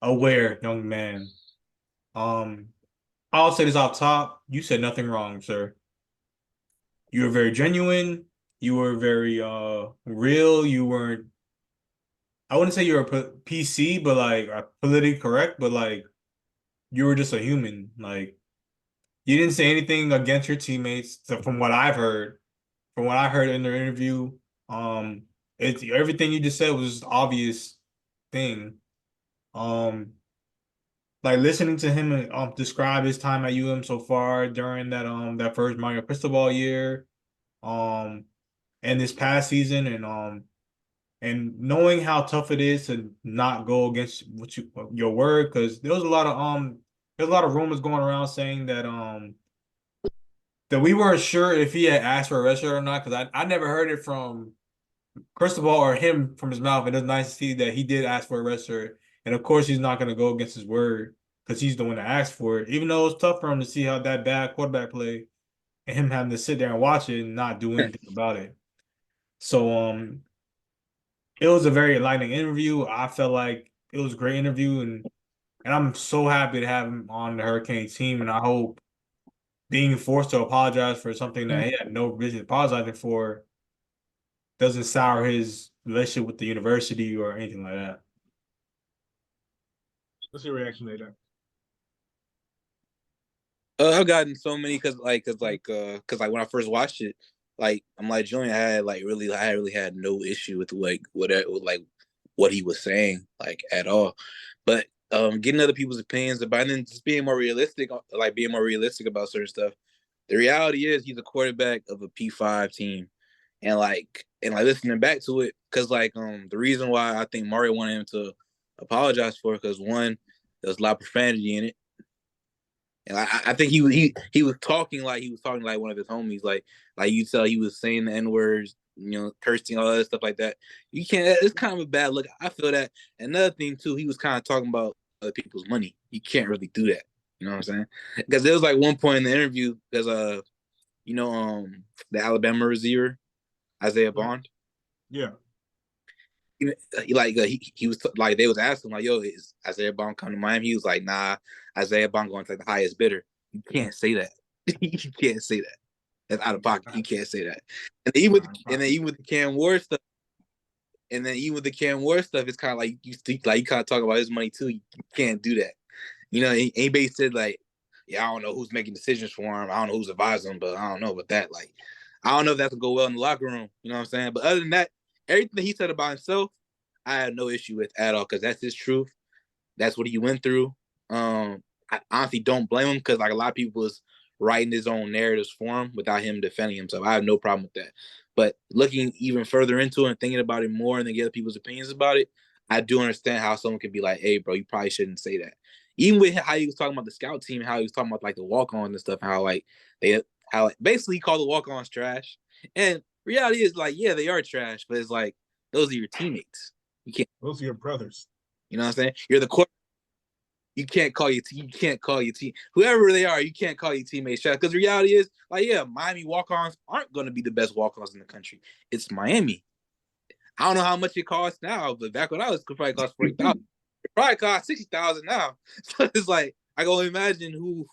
aware young man. I'll say this off top. You said nothing wrong, sir. You were very genuine. You were very real. You weren't, I wouldn't say you were PC, but like politically correct, but like you were just a human. Like you didn't say anything against your teammates. So from what I heard in the interview, everything you just said was just obvious thing. Like listening to him describe his time at UM so far during that first Mario Cristobal year, and this past season, and knowing how tough it is to not go against your word, because there's a lot of rumors going around saying that we weren't sure if he had asked for a red shirt or not, because I never heard it from Cristobal or him from his mouth. And it's nice to see that he did ask for a red shirt. And of course, he's not going to go against his word because he's the one that asked for it. Even though it's tough for him to see how that bad quarterback play and him having to sit there and watch it and not do anything about it. So it was a very enlightening interview. I felt like it was a great interview, and I'm so happy to have him on the Hurricane team. And I hope being forced to apologize for something that he had no business apologizing for doesn't sour his relationship with the university or anything like that. What's your reaction to that? I've gotten so many because when I first watched it, like I'm like Julian, I really had no issue with what he was saying like at all, but getting other people's opinions about it and just being more realistic about certain stuff. The reality is he's a quarterback of a P5 team, and listening back to it, because the reason why I think Mario wanted him to apologize for it, because one, there's a lot of profanity in it. And I think he was talking like one of his homies, like you tell he was saying the N-words, cursing, all that stuff like that. You can't. It's kind of a bad look. I feel that. Another thing too, he was kind of talking about other people's money. You can't really do that. You know what I'm saying? Because there was one point in the interview, there's the Alabama receiver, Isaiah Bond. Yeah. He was like, they was asking like, yo, is Isaiah Bond coming to Miami? He was like, nah, Isaiah Bond going to the highest bidder. You can't say that. You can't say that. That's out of pocket. You can't say that. And even with the Cam Ward stuff, it's kind of like you kind of talk about his money too. You can't do that. Anybody said like, yeah, I don't know who's making decisions for him. I don't know who's advising him, but I don't know about that. Like, I don't know if that's gonna go well in the locker room. You know what I'm saying? But other than that, everything he said about himself, I had no issue with at all, because that's his truth. That's what he went through. I honestly don't blame him, because a lot of people was writing his own narratives for him without him defending himself. I have no problem with that. But looking even further into it and thinking about it more and then get other people's opinions about it, I do understand how someone could be like, hey, bro, you probably shouldn't say that. Even with how he was talking about the scout team, how he was talking about the walk-ons and stuff, how basically he called the walk-ons trash. And reality is yeah, they are trash, but it's those are your teammates. You can't. Those are your brothers. You know what I'm saying? You're the quarterback. You can't call your team, whoever they are. You can't call your teammates trash, because the reality is Miami walk-ons aren't going to be the best walk-ons in the country. It's Miami. I don't know how much it costs now, but back when I was, it probably cost $40,000. It probably costs $60,000 now. So it's I can only imagine who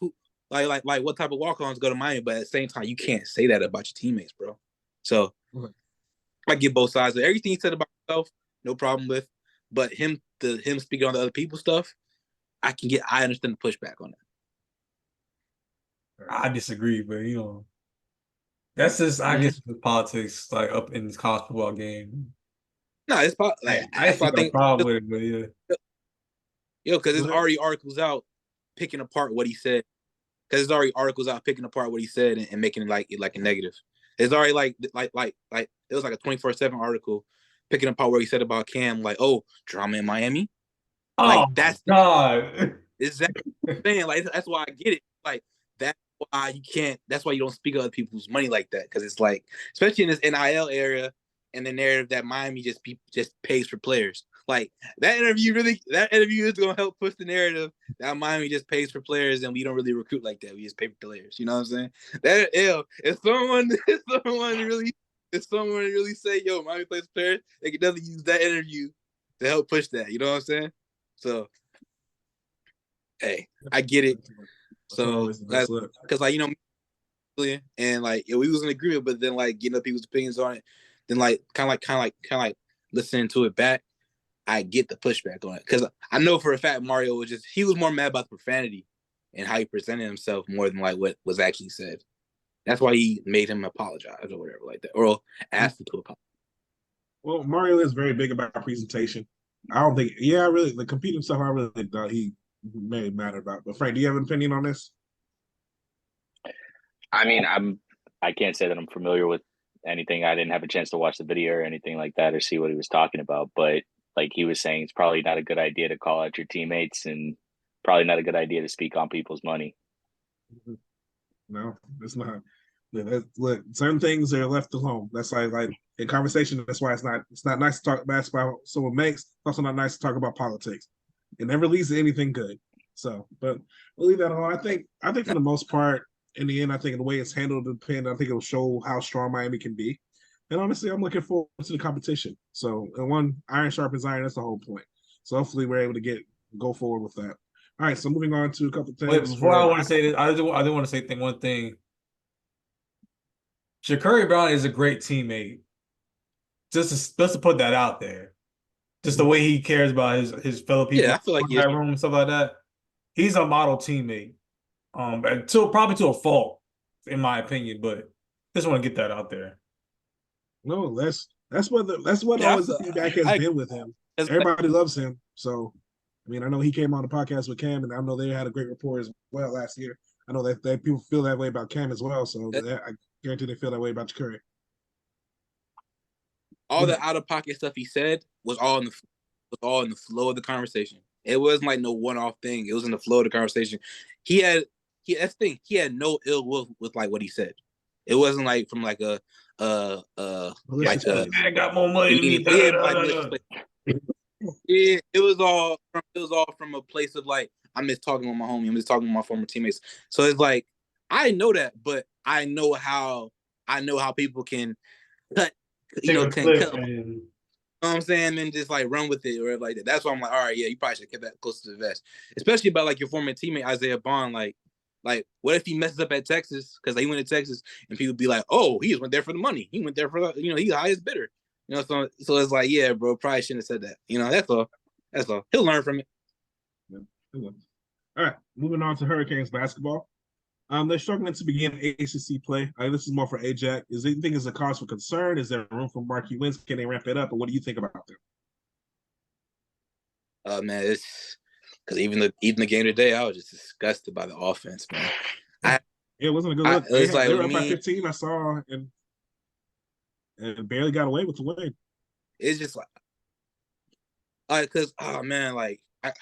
what type of walk-ons go to Miami. But at the same time, you can't say that about your teammates, bro. So I get both sides. Everything he said about himself, no problem with. But him speaking on the other people's stuff, I understand the pushback on that. I disagree, but that's just I guess the politics like up in this college football game. No, it's like I that's actually what I got a think. problem with it, but yeah. Because there's already articles out picking apart what he said. Because there's already articles out picking apart what he said and making it like a negative. There's already like it was like a 24/7 article picking apart what he said about Cam, like, oh, drama in Miami. Oh Like that's God. exactly what I'm saying. Like that's why I get it. Like that's why you can't. That's why you don't speak of other people's money like that. Because it's like, especially in this NIL area and the narrative that Miami just pays for players. Like that interview is gonna help push the narrative that Miami just pays for players and we don't really recruit like that. We just pay for players. You know what I'm saying? That if someone really say, yo, Miami plays for players, they can definitely use that interview to help push that. You know what I'm saying? So hey, I get it. So that's because like and like we was in agreement, but then like getting up people's opinions on it, then like kind of listening to it back. I get the pushback on it because I know for a fact Mario was more mad about the profanity and how he presented himself more than like what was actually said. That's why he made him apologize or whatever like that, or asked him to apologize. Well, Mario is very big about presentation. I don't think, really, the competing stuff, I really thought he made matter about. But Frank, do you have an opinion on this? I mean, I can't say that I'm familiar with anything. I didn't have a chance to watch the video or anything like that or see what he was talking about. But like he was saying, it's probably not a good idea to call out your teammates and probably not a good idea to speak on people's money. No, it's not. Look, certain things are left alone. That's like in conversation. That's why it's not nice to talk basketball. Someone makes. It's also not nice to talk about politics. It never leads to anything good. So, but we'll leave that alone. I think for the most part, in the end, I think the way it's handled will depend. I think it'll show how strong Miami can be. And honestly, I'm looking forward to the competition. So, and one iron sharpens iron. That's the whole point. So hopefully, we're able to go forward with that. All right. So moving on to a couple things. Wait, before I want to say this, I do want to say one thing. Ja'Cory Brown is a great teammate. Just to put that out there. Just the way he cares about his fellow people. Yeah, I feel like in that room and stuff like that. He's a model teammate. Probably to a fault, in my opinion, but just want to get that out there. No, that's what always the feedback has been with him. Everybody loves him. So, I mean, I know he came on the podcast with Cam, and I know they had a great rapport as well last year. I know that people feel that way about Cam as well. So I guarantee they feel that way about Ja'Cory. All the out of pocket stuff he said was all in the flow of the conversation. It wasn't like no one-off thing. It was in the flow of the conversation. That's the thing. He had no ill will with like what he said. It wasn't like from like I got more money than me. It was all from a place of like I'm just talking with my homie. I'm just talking with my former teammates. So it's like I know that, but I know how people can cut. Can cut. You know what I'm saying? And just like run with it or like that. That's why I'm like, all right, yeah, you probably should have kept that close to the vest. Especially about like your former teammate Isaiah Bond. Like what if he messes up at Texas because he went to Texas and people be like, oh, he just went there for the money. He went there for the, he's the highest bidder. So it's like, yeah, bro, probably shouldn't have said that. That's all. That's all. He'll learn from it. Yeah. All right, moving on to Hurricanes basketball. They're struggling to begin ACC play. This is more for Ajax. Is anything a cause for concern? Is there room for marquee wins? Can they ramp it up? Or what do you think about them? Man, it's because even the game today, I was just disgusted by the offense, man. It wasn't a good look. It was they were up by 15. I saw and barely got away with the win. It's just because man, like I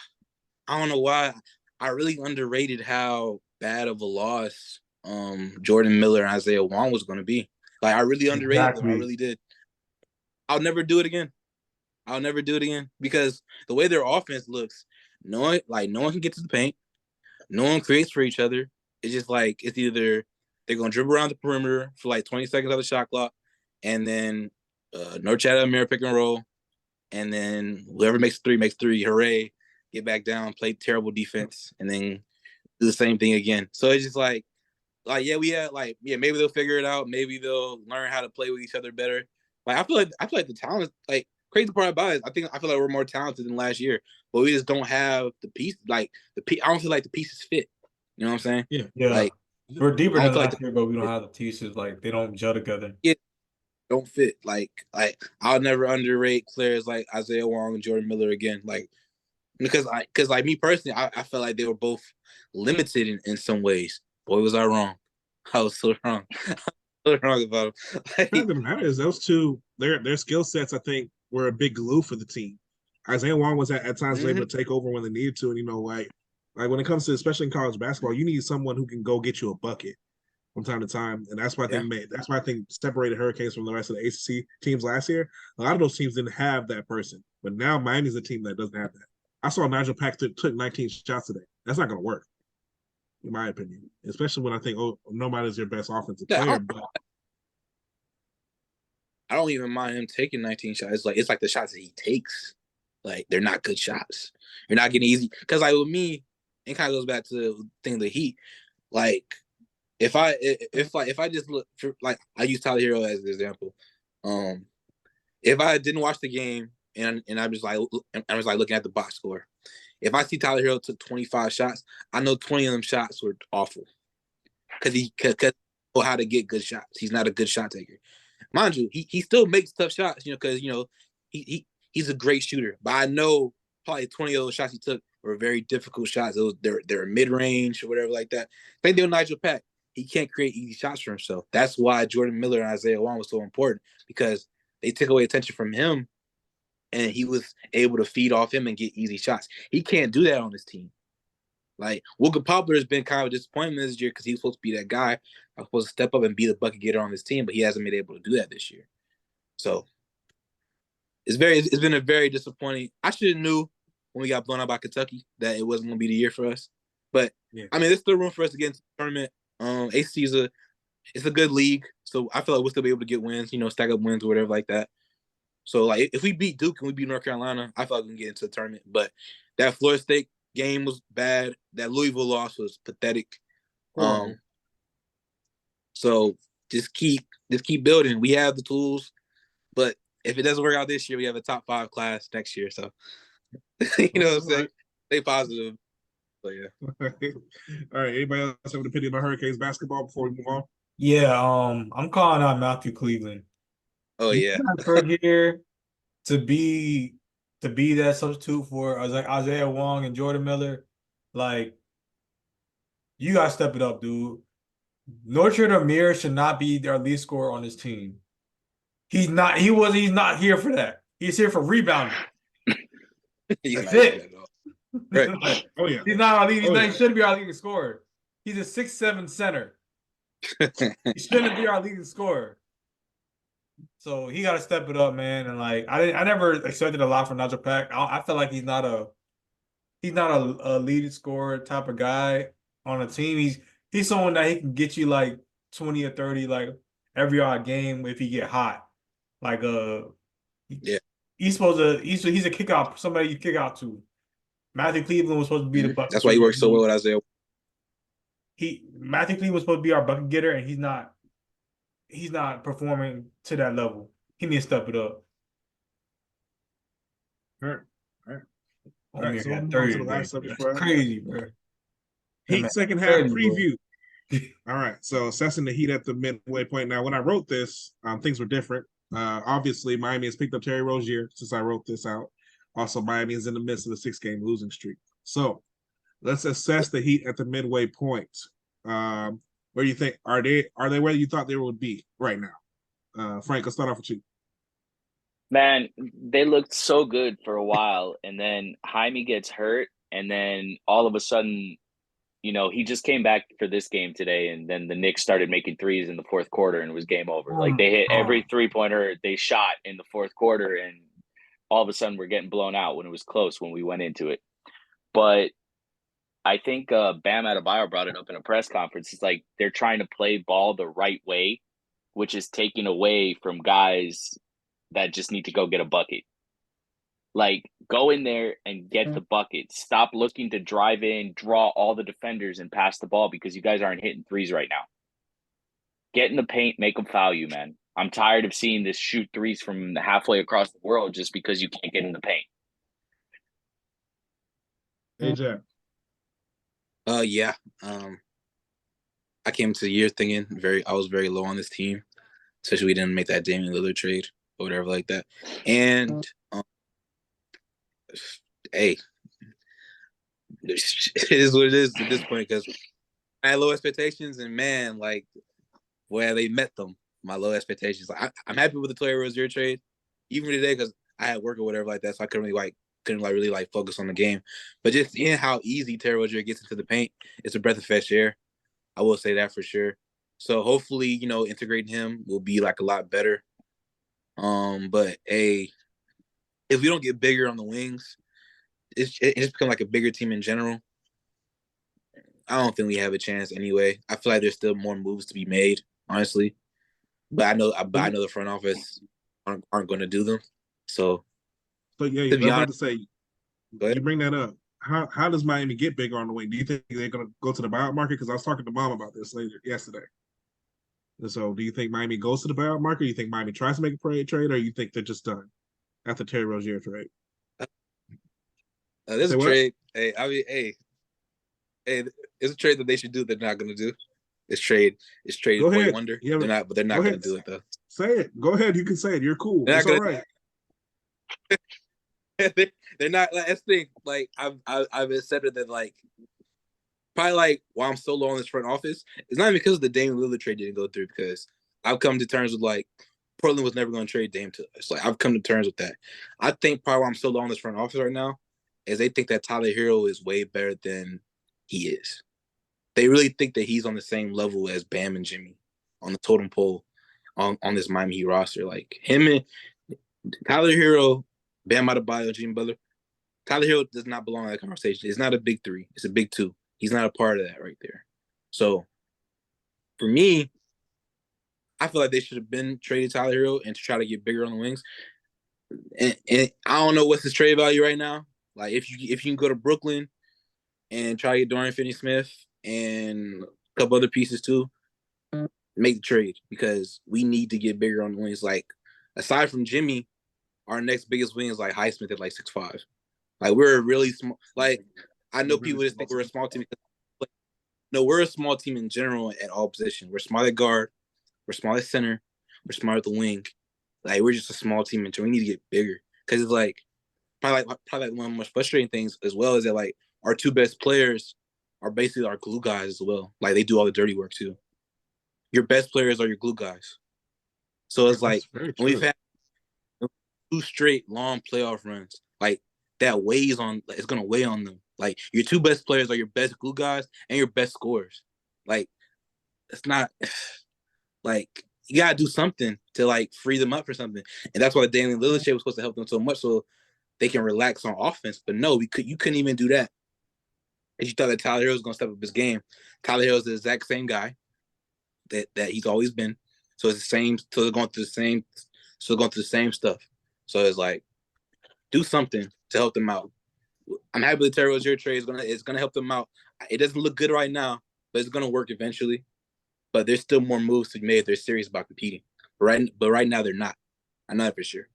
don't know why I really underrated how bad of a loss Jordan Miller and Isaiah Wong was going to be. Like I really underrated them. I really did. I'll never do it again because the way their offense looks, no one can get to the paint, no one creates for each other. It's just like it's either they're gonna dribble around the perimeter for like 20 seconds of the shot clock, and then no chat mirror pick and roll, and then whoever makes three, hooray, get back down, play terrible defense, and then do the same thing again. So it's just like maybe they'll figure it out. Maybe they'll learn how to play with each other better. Like I feel like the talent, like crazy part about it is I feel like we're more talented than last year, but we just don't have the piece. Like I don't feel like the pieces fit. You know what I'm saying? Yeah. Yeah. Like We're deeper I don't than feel like last year, but we don't have the pieces. Like they don't gel together. don't fit. Like I'll never underrate players like Isaiah Wong and Jordan Miller again. Like because like me personally, I felt like they were both limited in some ways. Boy, was I wrong. I was so wrong. So wrong about them. The fact of the matter is those two, their skill sets, I think, were a big glue for the team. Isaiah Wong was at times able to take over when they needed to, and like when it comes to especially in college basketball, you need someone who can go get you a bucket from time to time, and that's why I think separated Hurricanes from the rest of the ACC teams last year. A lot of those teams didn't have that person, but now Miami's a team that doesn't have that. I saw Nigel Pack took 19 shots today. That's not going to work, in my opinion. Especially when I think, nobody's your best offensive player, but I don't even mind him taking 19 shots. It's like the shots that he takes, like they're not good shots. You're not getting easy because like with me, it kind of goes back to the thing of the Heat. Like if I just look for, like I use Tyler Hero as an example. If I didn't watch the game and I was like looking at the box score, if I see Tyler Hero took 25 shots, I know 20 of them shots were awful because he know how to get good shots. He's not a good shot taker. Mind you, he still makes tough shots, because he's a great shooter. But I know probably 20 of those shots he took were very difficult shots. They're mid range or whatever like that. Same thing with Nigel Pack. He can't create easy shots for himself. That's why Jordan Miller and Isaiah Wong was so important because they took away attention from him, and he was able to feed off him and get easy shots. He can't do that on his team. Like Wooga Poplar has been kind of a disappointment this year because he's supposed to be that guy. I'm supposed to step up and be the bucket getter on this team, but he hasn't been able to do that this year. So it's been a very disappointing. I should have knew when we got blown out by Kentucky that it wasn't going to be the year for us. But I mean, there's still room for us to get into the tournament. ACC it's a good league, so I feel like we'll still be able to get wins, stack up wins or whatever like that. So like if we beat Duke and we beat North Carolina, I feel like we can get into the tournament. But that Florida State game was bad. That Louisville loss was pathetic. So just keep building. We have the tools, but if it doesn't work out this year, we have a top 5 class next year. So you know what I'm saying? Stay positive. So yeah. All right. Anybody else have an opinion on Hurricanes basketball before we move on? Yeah, I'm calling out Matthew Cleveland. Oh yeah. For here to be that substitute for Isaiah Wong and Jordan Miller, like you gotta step it up, dude. Norchard Amir should not be our lead scorer on this team. He's not here for that. He's here for rebounding. That's it. Right. Oh yeah. He's not our lead. He shouldn't be our leading scorer. He's a 6'7" center. He shouldn't be our leading scorer. So he got to step it up, man. And like I never expected a lot from Nigel Pack. I feel like he's not a leading scorer type of guy on a team. He's someone that he can get you like 20 or 30 like every odd game if he get hot. Like he's a kick out, somebody you kick out to. Matthew Cleveland was supposed to be the bucket. That's why he works so well with Isaiah. Matthew Cleveland was supposed to be our bucket getter, and he's not performing to that level. He needs to step it up. All right. So we'll move on to the last subject. That's crazy, bro. Heat second half preview. All right. So assessing the Heat at the midway point. Now, when I wrote this, things were different. Obviously, Miami has picked up Terry Rozier since I wrote this out. Also, Miami is in the midst of the 6-game losing streak. So let's assess the Heat at the midway point. Where do you think are they where you thought they would be right now? Frank, let's start off with you. Man, they looked so good for a while, and then Jaime gets hurt, and then all of a sudden, he just came back for this game today, and then the Knicks started making threes in the fourth quarter, and it was game over. Like they hit every 3-pointer they shot in the fourth quarter, and all of a sudden we're getting blown out when it was close when we went into it. But I think Bam Adebayo brought it up in a press conference. It's like they're trying to play ball the right way, which is taking away from guys that just need to go get a bucket. Like, go in there and get the bucket. Stop looking to drive in, draw all the defenders, and pass the ball because you guys aren't hitting threes right now. Get in the paint, make them foul you, man. I'm tired of seeing this shoot threes from halfway across the world just because you can't get in the paint. AJ. Yeah. I came to the year thinking I was very low on this team, especially we didn't make that Damian Lillard trade or whatever like that. And hey, it is what it is at this point because I had low expectations, and man, like where they met them, my low expectations. Like, I'm happy with the Toy Rozier trade, even today because I had work or whatever like that, so I couldn't really focus on the game. But just seeing how easy Terry Rozier gets into the paint, it's a breath of fresh air. I will say that for sure. So hopefully, integrating him will be like a lot better. But if we don't get bigger on the wings, it's become like a bigger team in general. I don't think we have a chance anyway. I feel like there's still more moves to be made, honestly. But I know the front office aren't going to do them. So yeah, to be I was about honest, to say, you bring that up. How does Miami get bigger on the wing? Do you think they're going to go to the buyout market? Because I was talking to Mom about this yesterday. And so, do you think Miami goes to the buyout market? Do you think Miami tries to make a trade, or you think they're just done after Terry Rozier trade? There's a trade. Hey, it's a trade that they should do. They're not going to do. It's trade Point Wonder. Yeah, they're not going to do it though. Say it. Go ahead. You can say it. You're cool. It's all right. They're not. Like, that's the thing. Like I've accepted that. Like probably like why I'm so low on this front office. It's not even because the Dame Lillard trade didn't go through. Because I've come to terms with like Portland was never going to trade Dame to us. Like I've come to terms with that. I think probably why I'm so low on this front office right now is they think that Tyler Hero is way better than he is. They really think that he's on the same level as Bam and Jimmy on the totem pole on this Miami Heat roster. Like him and Tyler Hero, Bam Adebayo, Jimmy Butler. Tyler Hero does not belong in that conversation. It's not a big three. It's a big two. He's not a part of that right there. So for me, I feel like they should have been traded Tyler Hero and to try to get bigger on the wings. And I don't know what's his trade value right now. Like if you can go to Brooklyn and try to get Dorian Finney-Smith and a couple other pieces too, make the trade because we need to get bigger on the wings. Like aside from Jimmy, our next biggest wing is like Highsmith at like 6'5". Like we're a really small. Like I know people just think we're a small team. No, we're a small team in general at all positions. We're small at guard, we're small at center, we're small at the wing. Like we're just a small team in general. We need to get bigger because it's like probably one of the most frustrating things as well is that like our two best players are basically our glue guys as well. Like they do all the dirty work too. Your best players are your glue guys. So it's like when we've had 2 straight long playoff runs, like that weighs on. It's gonna weigh on them. Like your 2 best players are your best glue guys and your best scorers. Like it's not like you gotta do something to like free them up for something, and that's why the Damian Lillard trade was supposed to help them so much so they can relax on offense. But no, you couldn't even do that. And you thought that Tyler Hero was gonna step up his game. Tyler Hero is the exact same guy that he's always been. So it's the same. So they're going through the same stuff. So it's like, do something to help them out. I'm happy the Terry Rozier trade is gonna help them out. It doesn't look good right now, but it's gonna work eventually. But there's still more moves to be made if they're serious about competing. But right now they're not. I know that for sure.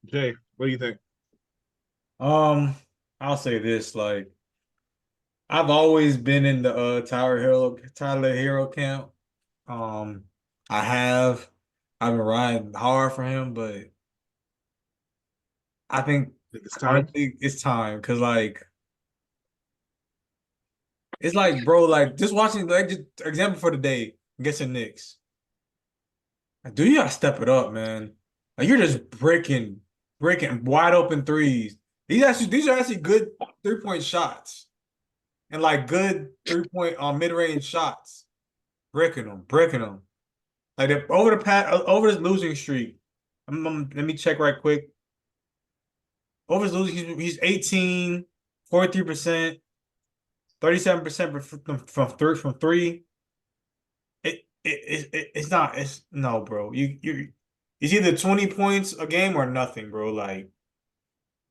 Jay, what do you think? I'll say this, like I've always been in the Tyler Hero camp. I've been riding hard for him, but I think honestly it's time because like it's like bro, like just watching like just example for the day against the Knicks. Like, dude, you gotta step it up, man. Like you're just breaking wide open threes. These are actually good 3-point shots. And like good 3-point mid-range shots. Breaking them. Like over this losing streak. Let me check right quick. Over his losing, he's 18, 43%, 37% from three. It's not. It's no, bro. It's either 20 points a game or nothing, bro. Like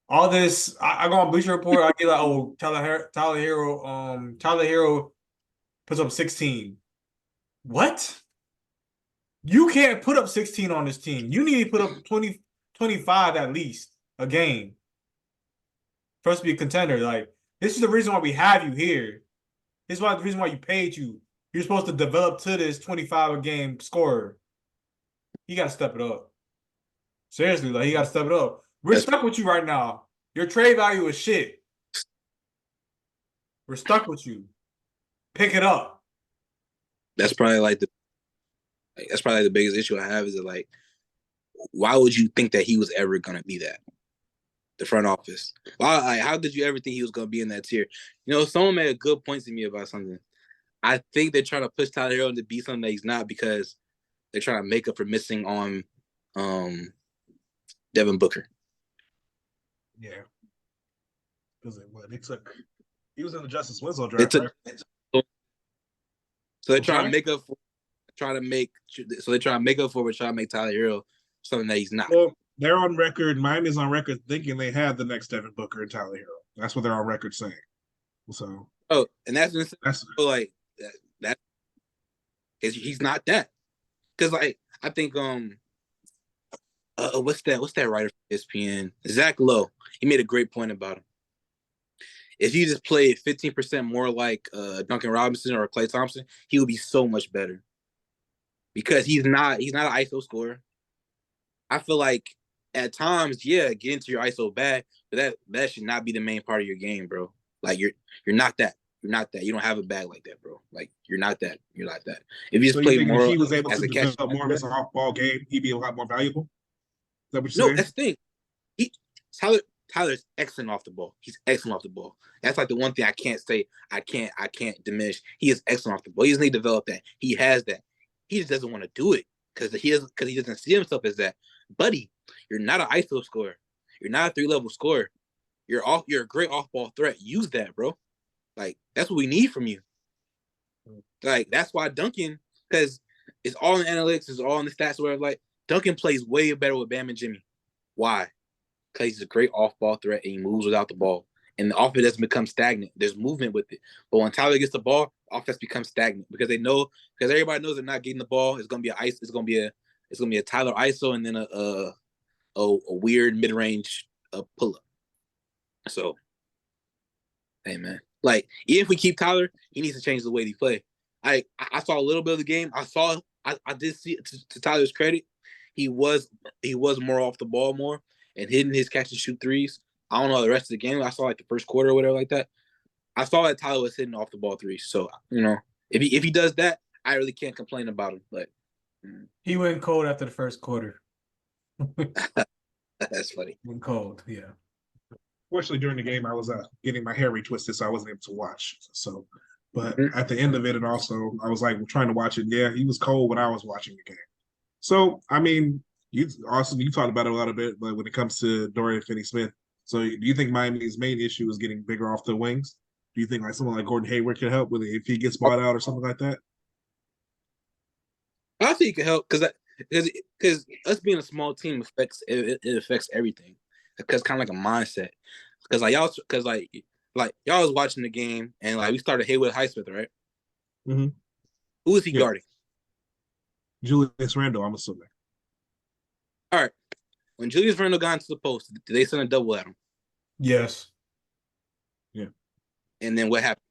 all this, I go on Bleacher Report. I get like, oh, Tyler Hero puts up 16. What? You can't put up 16 on this team. You need to put up 20, 25 at least a game. First to be a contender. Like, this is the reason why we have you here. This is the reason why you paid you. You're supposed to develop to this 25 a game scorer. You got to step it up. Seriously, like, you got to step it up. We're stuck with you right now. Your trade value is shit. We're stuck with you. Pick it up. That's probably the biggest issue I have is that, like, why would you think that he was ever gonna be that? The front office. Why? Like, how did you ever think he was gonna be in that tier? You know, someone made a good point to me about something. I think they're trying to push Tyler Hero to be something that he's not because they're trying to make up for missing on Devin Booker. Yeah. Because he was in the Justice Winslow draft, right? So they're trying to make up for trying to make Tyler Hero something that he's not. Well, they're on record. Miami's on record thinking they have the next Devin Booker and Tyler Hero. That's what they're on record saying. So, and that's like that. He's not that. Because, like, I think what's that writer for ESPN? Zach Lowe. He made a great point about him. If he just played 15% more like Duncan Robinson or Klay Thompson, he would be so much better. Because he's not an ISO scorer. I feel like at times, get into your ISO bag, but that should not be the main part of your game, bro. Like, you're not that. You're not that. You don't have a bag like that, bro. Like, you're not that. You're not that. If you just play more, if he was able as to a catch, develop more of his off-ball game, he'd be a lot more valuable. Is that what you're saying? No, that's the thing. Tyler's excellent off the ball. He's excellent off the ball. That's like the one thing I can't say. I can't diminish. He is excellent off the ball. He doesn't need to develop that. He has that. He just doesn't want to do it because he doesn't see himself as that. Buddy, you're not an ISO scorer. You're not a 3-level scorer. You're a great off-ball threat. Use that, bro. Like, that's what we need from you. Like, that's why Duncan, because it's all in analytics, it's all in the stats where, like, Duncan plays way better with Bam and Jimmy. Why? Because he's a great off-ball threat and he moves without the ball. And the offense doesn't become stagnant. There's movement with it. But when Tyler gets the ball, offense becomes stagnant because everybody knows they're not getting the ball. It's gonna be a Tyler ISO and then a weird mid-range pull-up. So, hey man. Like, even if we keep Tyler, he needs to change the way he play. I saw a little bit of the game. I did see it to Tyler's credit. He was more off the ball more and hitting his catch and shoot threes. I don't know the rest of the game. I saw like the first quarter or whatever like that. I saw that Tyler was hitting off the ball threes. So, you know, if he does that, I really can't complain about him. But he went cold after the first quarter. That's funny. Went cold, yeah. Fortunately, during the game, I was getting my hair retwisted, so I wasn't able to watch. So, but at the end of it, and also I was like trying to watch it. Yeah, he was cold when I was watching the game. So, I mean, you talked about it a little bit, but when it comes to Dorian Finney-Smith, so do you think Miami's main issue is getting bigger off the wings? Do you think like someone like Gordon Hayward could help with it if he gets bought out or something like that? I think it could help because us being a small team affects everything. Because kind of like a mindset. Because y'all was watching the game and like we started Haywood Highsmith, right? Mm-hmm. Who is he guarding? Julius Randle, I'm assuming. All right. When Julius Randle got into the post, did they send a double at him? Yes. Yeah. And then what happened?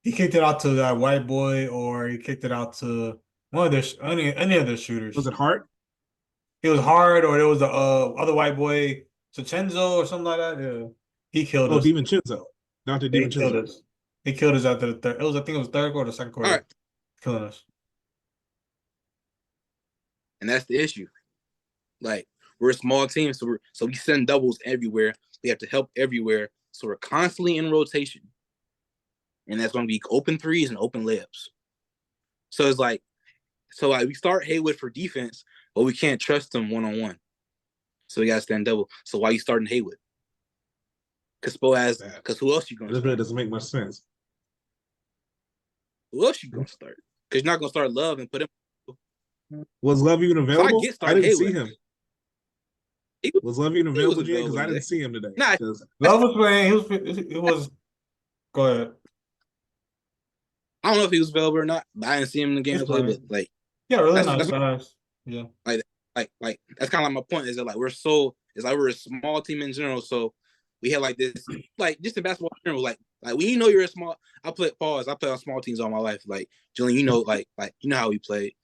He kicked it out to that white boy, or he kicked it out to one of their any of their shooters. Was it Hart? It was Hart, or there was the other white boy, Chenzo, or something like that. Yeah. He killed us. DiVincenzo. Not the DiVincenzo. He killed us after the third. I think it was third quarter, second quarter. All right. Killing us. And that's the issue. Like, we're a small team, so we send doubles everywhere. We have to help everywhere. So we're constantly in rotation. And that's going to be open threes and open layups. So it's like, we start Haywood for defense, but we can't trust him one-on-one. So we got to stand double. So why are you starting Haywood? Because who else you going to start? This really doesn't make much sense. Who else you going to start? Because you're not going to start Love and put him. Was Love even available? I didn't see him. Was Love even available today? Because I didn't see him today. Nah, Love was playing. It was. Go ahead. I don't know if he was available or not, but I didn't see him in the game play. But like, yeah, really nice. Yeah. Like that's kind of like my point is that like we're a small team in general, so we have like this like just in basketball in general, like when you know you're a small. I play on small teams all my life. Like Julian, you know, like you know how we play.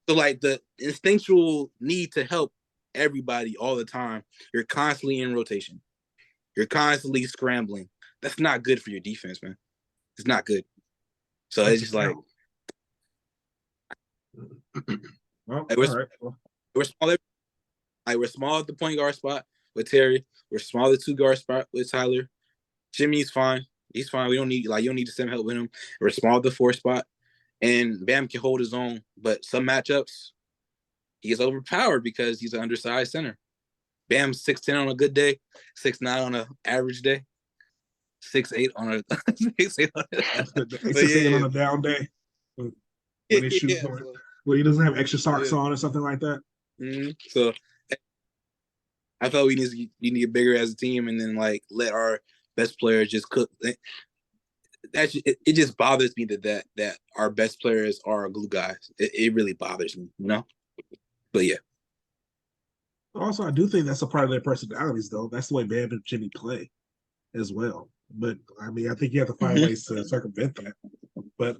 So like the instinctual need to help everybody all the time. You're constantly in rotation. You're constantly scrambling. That's not good for your defense, man. It's not good. So it's just like well, like all right. we're small. Like we're small at the point guard spot with Terry. We're small at the 2 guard spot with Tyler. Jimmy's fine. He's fine. You don't need to send help with him. We're small at the 4 spot. And Bam can hold his own. But some matchups, he is overpowered because he's an undersized center. Bam's 6'10" on a good day, 6'9" on an average day, 6'8" on a 6'8" on on a down day. When he shoots when he doesn't have extra socks on or something like that. Mm-hmm. So I thought we need to get bigger as a team and then like let our best players just cook. It just bothers me that our best players are glue guys. It really bothers me, you know. But yeah. Also, I do think that's a part of their personalities, though. That's the way Bam and Jimmy play as well. But I mean, I think you have to find ways to circumvent that. But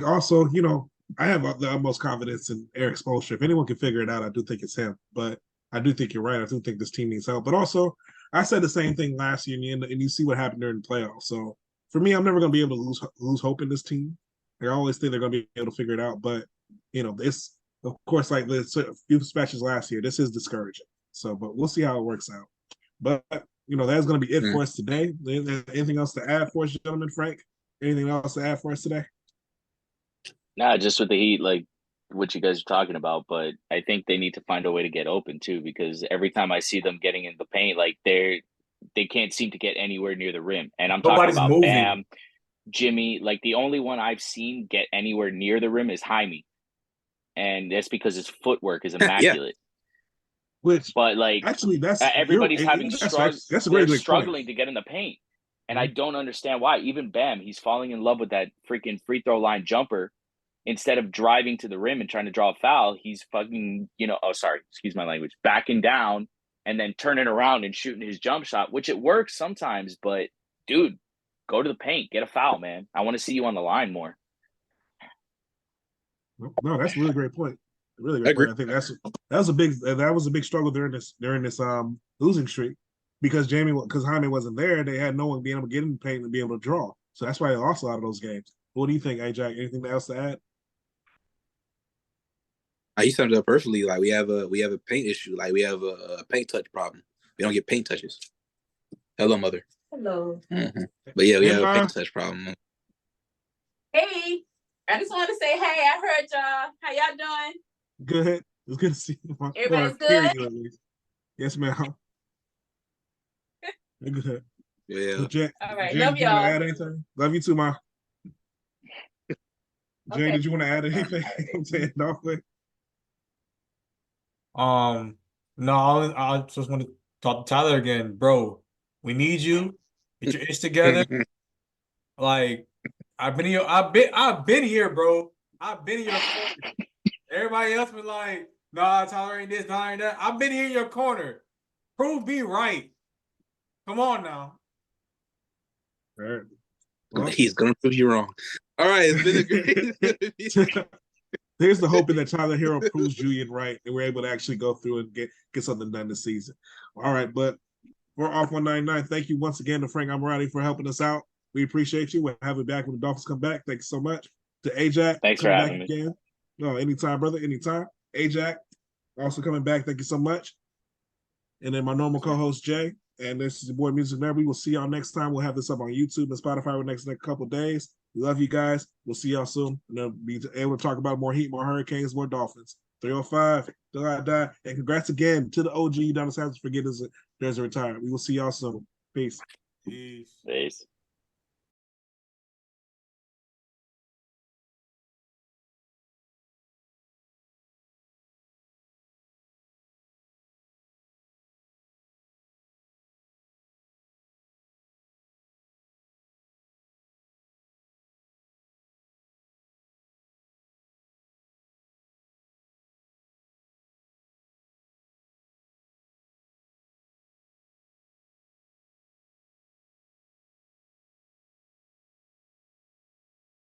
also, you know, I have the utmost confidence in Eric Spoelstra. If anyone can figure it out, I do think it's him. But I do think you're right. I do think this team needs help. But also, I said the same thing last year, and you see what happened during the playoffs. So for me, I'm never going to be able to lose hope in this team. I always think they're going to be able to figure it out. But you know, this, of course, like the few matches last year, this is discouraging. So, but we'll see how it works out. But you know, that's going to be it for us today. Anything else to add for us, gentlemen? Frank, anything else to add for us today? Nah, just with the Heat, like what you guys are talking about, but I think they need to find a way to get open too, because every time I see them getting in the paint, like they can't seem to get anywhere near the rim. And I'm talking Nobody's about moving. Bam, Jimmy. Like the only one I've seen get anywhere near the rim is Jaime, and that's because his footwork is immaculate. But like actually, everybody's having struggles. That's a They're really struggling to get in the paint, and I don't understand why. Even Bam, he's falling in love with that freaking free throw line jumper. Instead of driving to the rim and trying to draw a foul, he's fucking, excuse my language, backing down and then turning around and shooting his jump shot, which it works sometimes. But dude, go to the paint, get a foul, man. I want to see you on the line more. No, that's a really great point. Really great point. I think that was a big struggle during this losing streak because Jaime wasn't there. They had no one being able to get in the paint and be able to draw. So that's why they lost a lot of those games. What do you think, AJ? Anything else to add? You summed it up perfectly. Like we have a paint issue. Like we have a paint touch problem. We don't get paint touches. Hello, mother. Hello. Mm-hmm. But yeah, we have a paint touch problem. Hey, I just want to say, hey, I heard y'all. How y'all doing? Good. It's good to see you. Everybody's good? Yes, ma'am. Good. Yeah. Jay, all right. Jay, love y'all. Add anything? Love you too, Ma. Jay, did you want to add anything? I'm saying off with. No, I just want to talk to Tyler again, bro. We need you. Get your ish together. Like I've been here, bro. I've been in your corner. Everybody else been like, nah, Tyler ain't this, Tyler ain't that. I've been here in your corner. Prove me right. Come on now. All right. Well, he's gonna prove you wrong. All right, it's been a great. Here's the hoping that Tyler Hero proves Julian right and we're able to actually go through and get something done this season. All right, but we're off 199. Thank you once again to Frank Amorati for helping us out. We appreciate you. We'll have you back when the Dolphins come back. Thank you so much. To Ajax, thanks for having me. Again. No, anytime, brother. Anytime. Ajax, also coming back. Thank you so much. And then my normal co-host Jay. And this is your boy Music Nerd. We will see y'all next time. We'll have this up on YouTube and Spotify for the next couple of days. We love you guys. We'll see y'all soon. And then be able to talk about more Heat, more Hurricanes, more Dolphins. 305, till I die. And congrats again to the OG Udonis Haslem for getting there's a retire. We will see y'all soon. Peace. Peace.